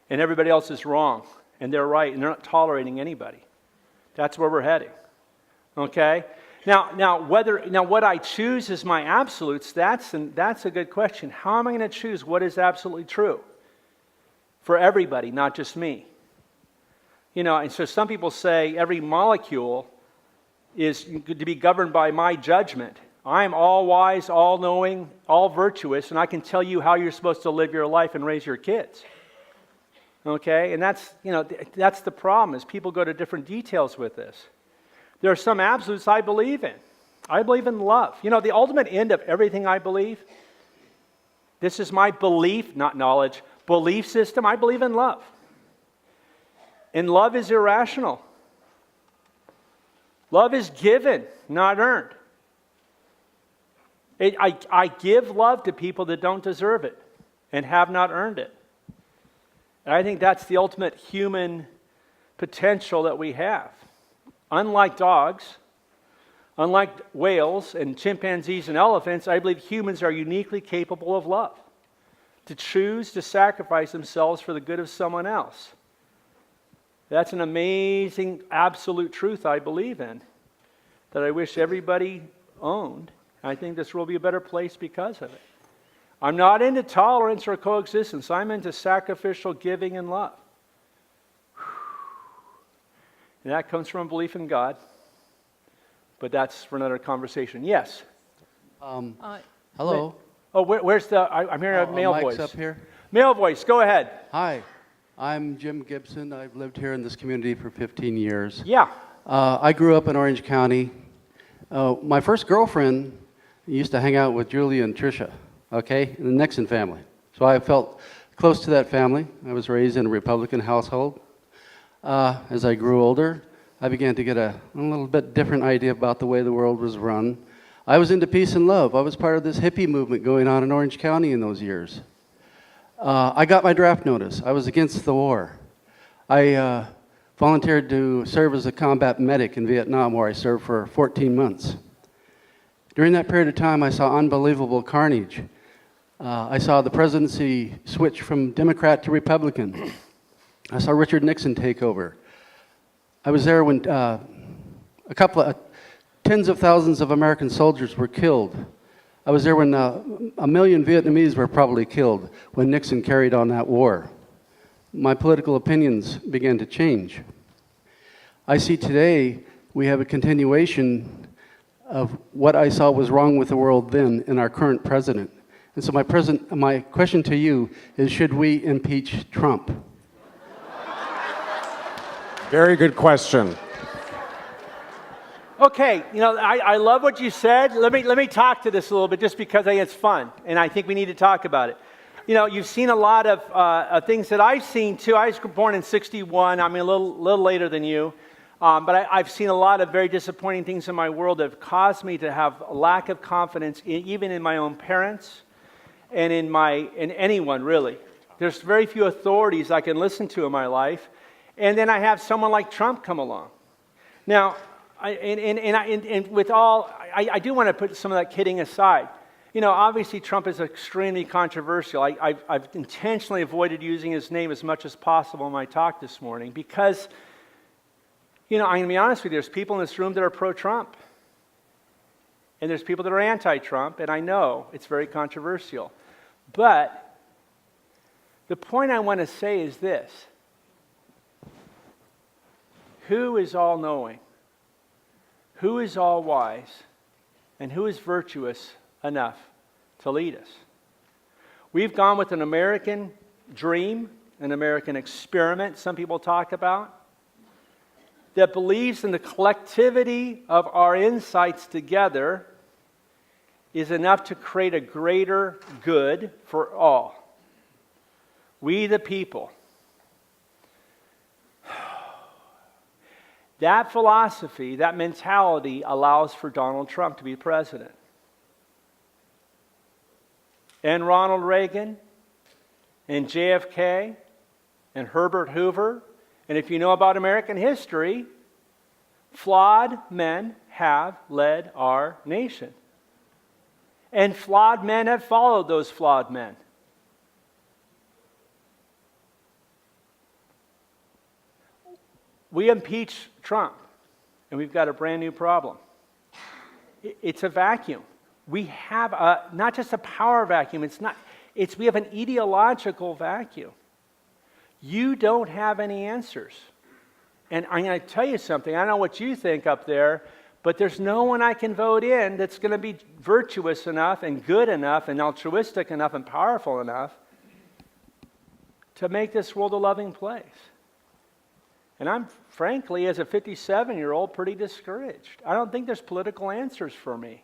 And everybody else is wrong. And they're right, and they're not tolerating anybody. That's where we're heading. Okay? Now, what I choose as my absolutes, that's a good question. How am I going to choose what is absolutely true? For everybody, not just me. And so some people say every molecule is to be governed by my judgment. I'm all wise, all knowing, all virtuous, and I can tell you how you're supposed to live your life and raise your kids. Okay? And that's the problem, is people go to different details with this. There are some absolutes I believe in. I believe in love. The ultimate end of everything I believe, this is my belief, not knowledge, belief system. I believe in love. And love is irrational. Love is given, not earned. I give love to people that don't deserve it and have not earned it. And I think that's the ultimate human potential that we have. Unlike dogs, unlike whales and chimpanzees and elephants, I believe humans are uniquely capable of love. To choose to sacrifice themselves for the good of someone else. That's an amazing absolute truth I believe in, that I wish everybody owned. I think this world will be a better place because of it. I'm not into tolerance or coexistence. I'm into sacrificial giving and love. And that comes from a belief in God. But that's for another conversation. Yes? Hello. Where's the... I'm hearing a male mic's voice. up here. Male voice, go ahead. Hi. I'm Jim Gibson. I've lived here in this community for 15 years. Yeah. I grew up in Orange County. My first girlfriend used to hang out with Julie and Tricia, okay, in the Nixon family. So I felt close to that family. I was raised in a Republican household. As I grew older, I began to get a little bit different idea about the way the world was run. I was into peace and love. I was part of this hippie movement going on in Orange County in those years. I got my draft notice. I was against the war. I volunteered to serve as a combat medic in Vietnam, where I served for 14 months. During that period of time, I saw unbelievable carnage. I saw the presidency switch from Democrat to Republican. I saw Richard Nixon take over. I was there when a couple of tens of thousands of American soldiers were killed. I was there when 1 million Vietnamese were probably killed when Nixon carried on that war. My political opinions began to change. I see today we have a continuation of what I saw was wrong with the world then in our current president. And so my question to you is, should we impeach Trump? Very good question. Okay, I love what you said. Let me talk to this a little bit, just because I think it's fun, and I think we need to talk about it. You've seen a lot of things that I've seen too. I was born in '61. I mean, a little later than you, but I've seen a lot of very disappointing things in my world that have caused me to have a lack of confidence, even in my own parents, and in anyone really. There's very few authorities I can listen to in my life, and then I have someone like Trump come along. Now, I do want to put some of that kidding aside. You know, obviously Trump is extremely controversial. I've intentionally avoided using his name as much as possible in my talk this morning because, you know, I'm going to be honest with you, there's people in this room that are pro-Trump. And there's people that are anti-Trump, and I know it's very controversial. But the point I want to say is this. Who is all-knowing? Who is all-wise? And who is virtuous enough to lead us? We've gone with an American dream, an American experiment, some people talk about, that believes in the collectivity of our insights together is enough to create a greater good for all. We the people. That philosophy, that mentality allows for Donald Trump to be president. And Ronald Reagan, and JFK, and Herbert Hoover. And if you know about American history, flawed men have led our nation. And flawed men have followed those flawed men. We impeach Trump, and we've got a brand new problem. It's a vacuum. We have not just a power vacuum, we have an ideological vacuum. You don't have any answers. And I'm going to tell you something. I don't know what you think up there, but there's no one I can vote in that's going to be virtuous enough and good enough and altruistic enough and powerful enough to make this world a loving place. And I'm, frankly, as a 57-year-old, pretty discouraged. I don't think there's political answers for me.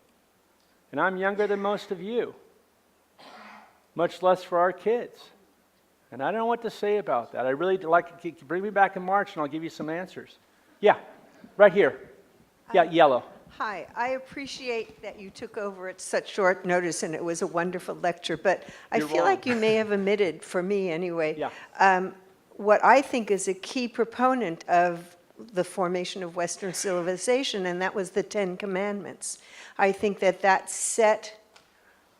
And I'm younger than most of you, much less for our kids. And I don't know what to say about that. I really like to bring me back in March and I'll give you some answers. Yeah, right here. Yeah, yellow. Hi, I appreciate that you took over at such short notice and it was a wonderful lecture, but I You're feel wrong. like you may have omitted, for me anyway, Yeah. what I think is a key proponent of the formation of Western civilization, and that was the Ten Commandments. I think that set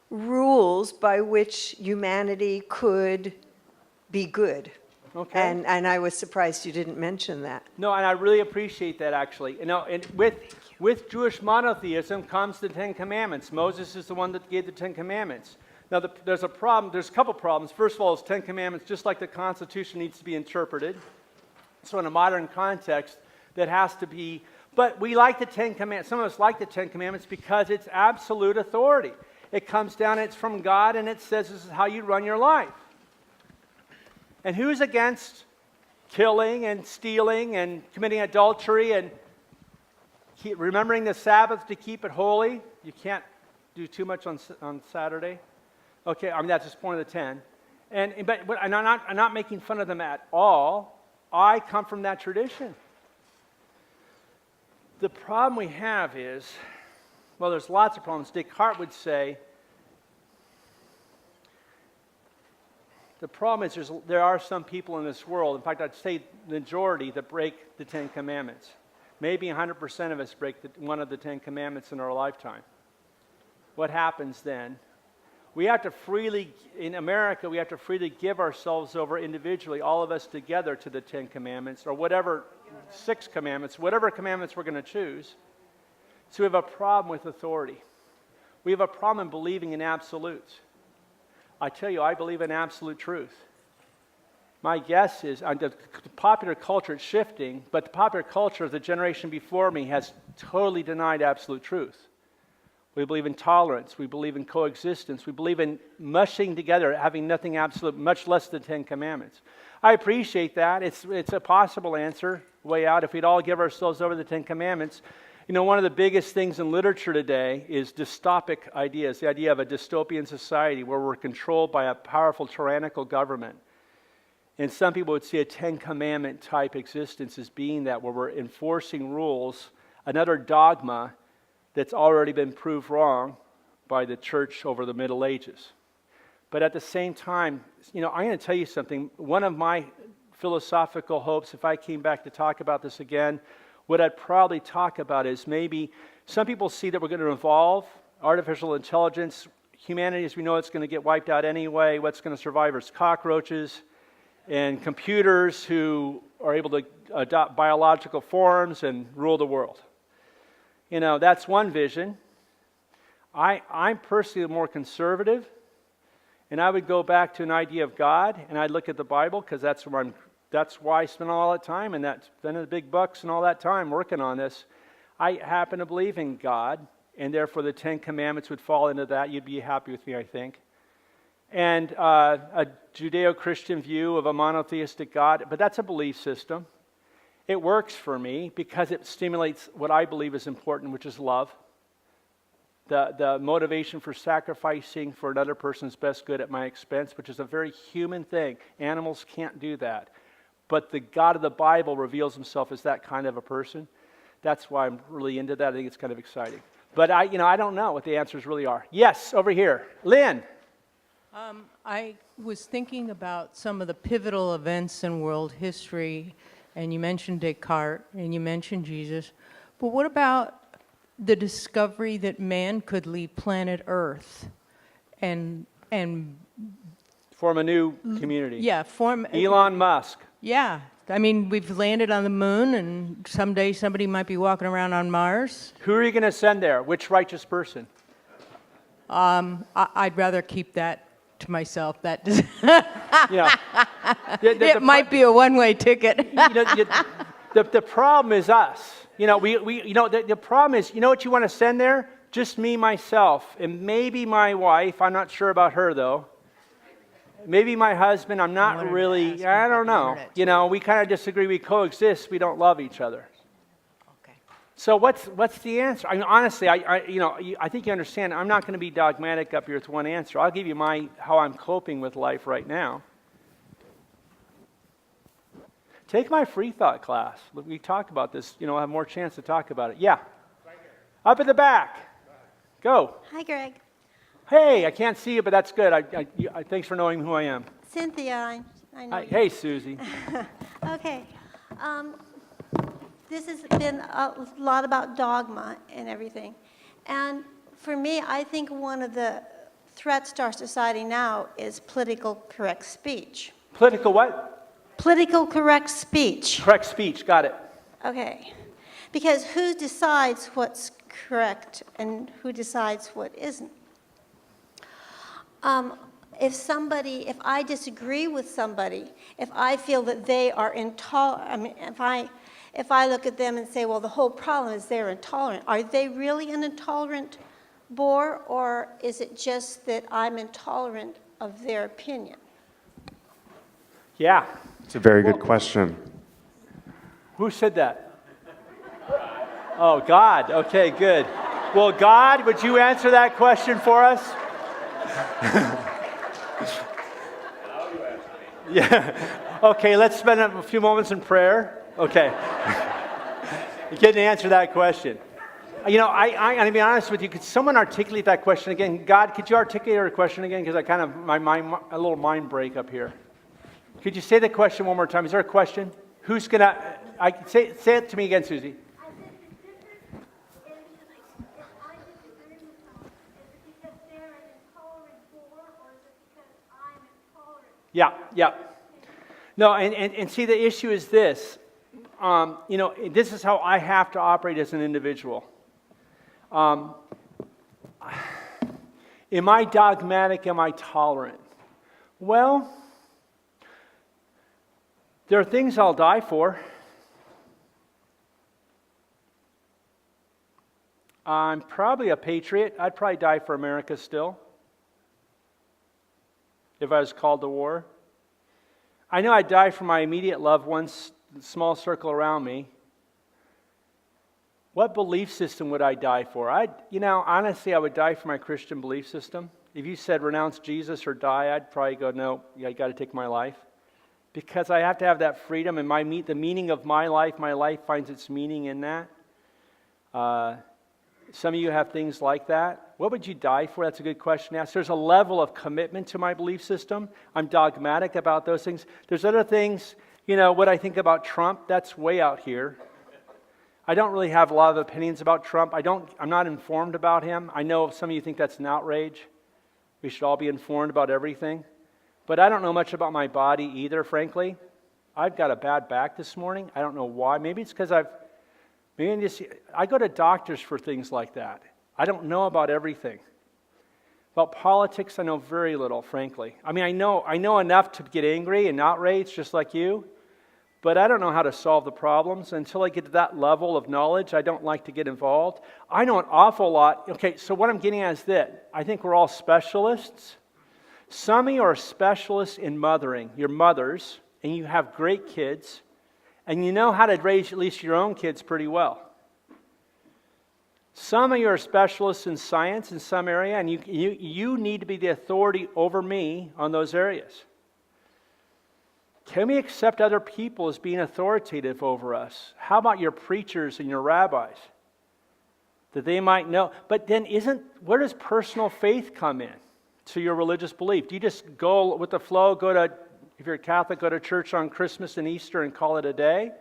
rules by which humanity could be good. Okay. And I was surprised you didn't mention that. No, and I really appreciate that, actually. You know, and with Jewish monotheism comes the Ten Commandments. Moses is the one that gave the Ten Commandments. Now, there's a problem. There's a couple problems. First of all, it's Ten Commandments, just like the Constitution needs to be interpreted. So in a modern context, that has to be. But we like the Ten Commandments. Some of us like the Ten Commandments because it's absolute authority. It comes down, it's from God, and it says this is how you run your life. And who's against killing and stealing and committing adultery and remembering the Sabbath to keep it holy? You can't do too much on Saturday. Okay, I mean, that's just one of the 10. But I'm not making fun of them at all. I come from that tradition. The problem we have is, well, there's lots of problems. Descartes would say, the problem is there are some people in this world, in fact, I'd say the majority, that break the Ten Commandments. Maybe 100% of us break one of the Ten Commandments in our lifetime. What happens then? We have to freely, in America, we have to freely give ourselves over individually, all of us together, to the Ten Commandments, or whatever, 6 commandments, whatever commandments we're going to choose. So we have a problem with authority. We have a problem in believing in absolutes. I tell you, I believe in absolute truth. My guess is, the popular culture is shifting, but the popular culture of the generation before me has totally denied absolute truth. We believe in tolerance. We believe in coexistence. We believe in mushing together, having nothing absolute, much less the Ten Commandments. I appreciate that. It's a possible answer, way out, if we'd all give ourselves over the Ten Commandments. You know, one of the biggest things in literature today is dystopic ideas, the idea of a dystopian society where we're controlled by a powerful tyrannical government. And some people would see a Ten Commandment type existence as being that, where we're enforcing rules, another dogma that's already been proved wrong by the church over the Middle Ages. But at the same time, you know, I'm going to tell you something. One of my philosophical hopes, if I came back to talk about this again, what I'd probably talk about is maybe some people see that we're going to evolve artificial intelligence. Humanity, as we know, it's going to get wiped out anyway. What's going to survive is cockroaches and computers who are able to adopt biological forms and rule the world. You know, that's one vision. I'm personally more conservative, and I would go back to an idea of God, and I'd look at the Bible, because that's why I spend all that time, and that's spending the big bucks and all that time working on this. I happen to believe in God, and therefore the Ten Commandments would fall into that. You'd be happy with me, I think. And a Judeo-Christian view of a monotheistic God, but that's a belief system. It works for me because it stimulates what I believe is important, which is love. The motivation for sacrificing for another person's best good at my expense, which is a very human thing. Animals can't do that. But the God of the Bible reveals himself as that kind of a person. That's why I'm really into that. I think it's kind of exciting. But I don't know what the answers really are. Yes, over here. Lynn. I was thinking about some of the pivotal events in world history, and you mentioned Descartes, and you mentioned Jesus. But what about the discovery that man could leave planet Earth and Form a new community. yeah, form Elon Musk. Yeah, I mean, we've landed on the moon, and someday somebody might be walking around on Mars. Who are you going to send there? Which righteous person? I'd rather keep that to myself. That does Yeah. it might be a one-way ticket. The problem is us. The problem is, you know what you want to send there? Just me, myself, and maybe my wife. I'm not sure about her, though. Maybe my husband. I'm not really, I don't know. We kind of disagree. We coexist. We don't love each other. Okay. So what's the answer? I mean, honestly, I think you understand. I'm not going to be dogmatic up here with one answer. I'll give you how I'm coping with life right now. Take my free thought class. We talk about this. I'll have more chance to talk about it. Yeah. Up at the back. Go. Hi, Greg. Hey, I can't see you, but that's good. Thanks for knowing who I am. Cynthia, I know. Hi. Hey, Susie. Okay. This has been a lot about dogma and everything. And for me, I think one of the threats to our society now is political correct speech. Political what? Political correct speech. Correct speech. Got it. Okay. Because who decides what's correct and who decides what isn't? If I disagree with somebody, if I feel that they are intolerant, I mean, if I look at them and say, well, the whole problem is they're intolerant, are they really an intolerant bore, or is it just that I'm intolerant of their opinion? Yeah. It's a very good question. Who said that? Oh, God. Okay, good. Well, God, would you answer that question for us? Yeah. Okay, let's spend a few moments in prayer. Okay. You can't answer that question. I'm going to be honest with you. Could someone articulate that question again? God, could you articulate our question again? Because a little mind break up here. Could you say the question one more time? Is there a question? Who's going to, say it to me again, Susie. Yeah. No, and see, the issue is this. This is how I have to operate as an individual. Am I dogmatic? Am I tolerant? Well, there are things I'll die for. I'm probably a patriot. I'd probably die for America still, if I was called to war. I know I'd die for my immediate loved ones, the small circle around me. What belief system would I die for? Honestly, I would die for my Christian belief system. If you said renounce Jesus or die, I'd probably go, no, I got to take my life. Because I have to have that freedom, and the meaning of my life finds its meaning in that. Some of you have things like that. What would you die for? That's a good question to ask. There's a level of commitment to my belief system. I'm dogmatic about those things. There's other things, what I think about Trump, that's way out here. I don't really have a lot of opinions about Trump. I'm not informed about him. I know some of you think that's an outrage. We should all be informed about everything. But I don't know much about my body either, frankly. I've got a bad back this morning. I don't know why. Maybe it's because I go to doctors for things like that. I don't know about everything. About politics, I know very little, frankly. I mean, I know enough to get angry and outraged, just like you, but I don't know how to solve the problems. Until I get to that level of knowledge, I don't like to get involved. I know an awful lot. Okay, so what I'm getting at is that I think we're all specialists. Some of you are specialists in mothering. You're mothers, and you have great kids, and you know how to raise at least your own kids pretty well. Some of you are specialists in science in some area, and you need to be the authority over me on those areas. Can we accept other people as being authoritative over us? How about your preachers and your rabbis? That they might know. But then where does personal faith come in to your religious belief? Do you just go with the flow, if you're a Catholic, go to church on Christmas and Easter and call it a day?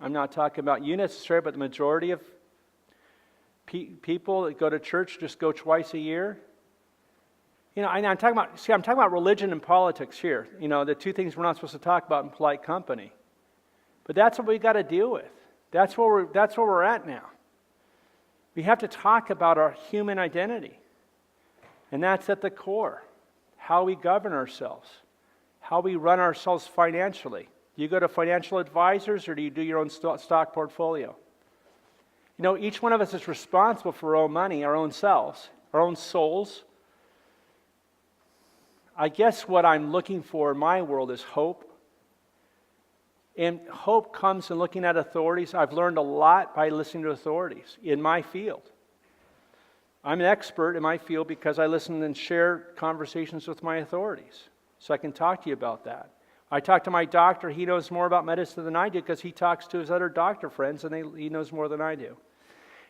I'm not talking about you necessarily, but the majority of people that go to church just go twice a year. I'm talking about religion and politics here. The two things we're not supposed to talk about in polite company. But that's what we got to deal with. That's where we're at now. We have to talk about our human identity. And that's at the core. How we govern ourselves. How we run ourselves financially. Do you go to financial advisors or do you do your own stock portfolio? Each one of us is responsible for our own money, our own selves, our own souls. I guess what I'm looking for in my world is hope. And hope comes in looking at authorities. I've learned a lot by listening to authorities in my field. I'm an expert in my field because I listen and share conversations with my authorities. So I can talk to you about that. I talk to my doctor. He knows more about medicine than I do because he talks to his other doctor friends and he knows more than I do.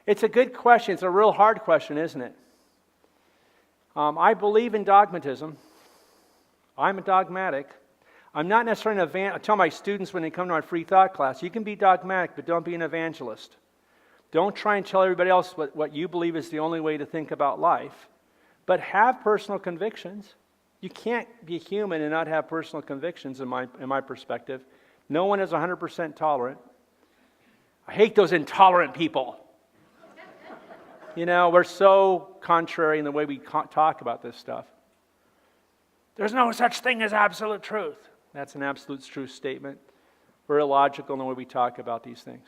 It's a good question. It's a real hard question, isn't it? I believe in dogmatism. I'm a dogmatic. I'm not necessarily an evangelist. I tell my students when they come to my free thought class, you can be dogmatic, but don't be an evangelist. Don't try and tell everybody else what you believe is the only way to think about life, but have personal convictions. You can't be human and not have personal convictions in my perspective. No one is 100% tolerant. I hate those intolerant people. We're so contrary in the way we talk about this stuff. There's no such thing as absolute truth. That's an absolute truth statement. We're illogical in the way we talk about these things.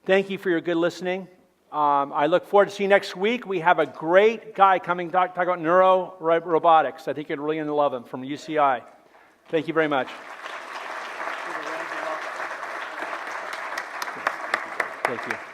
Thank you for your good listening. I look forward to seeing you next week. We have a great guy coming to talk about neuro-robotics. I think you're really going to love him from UCI. Thank you very much. Thank you.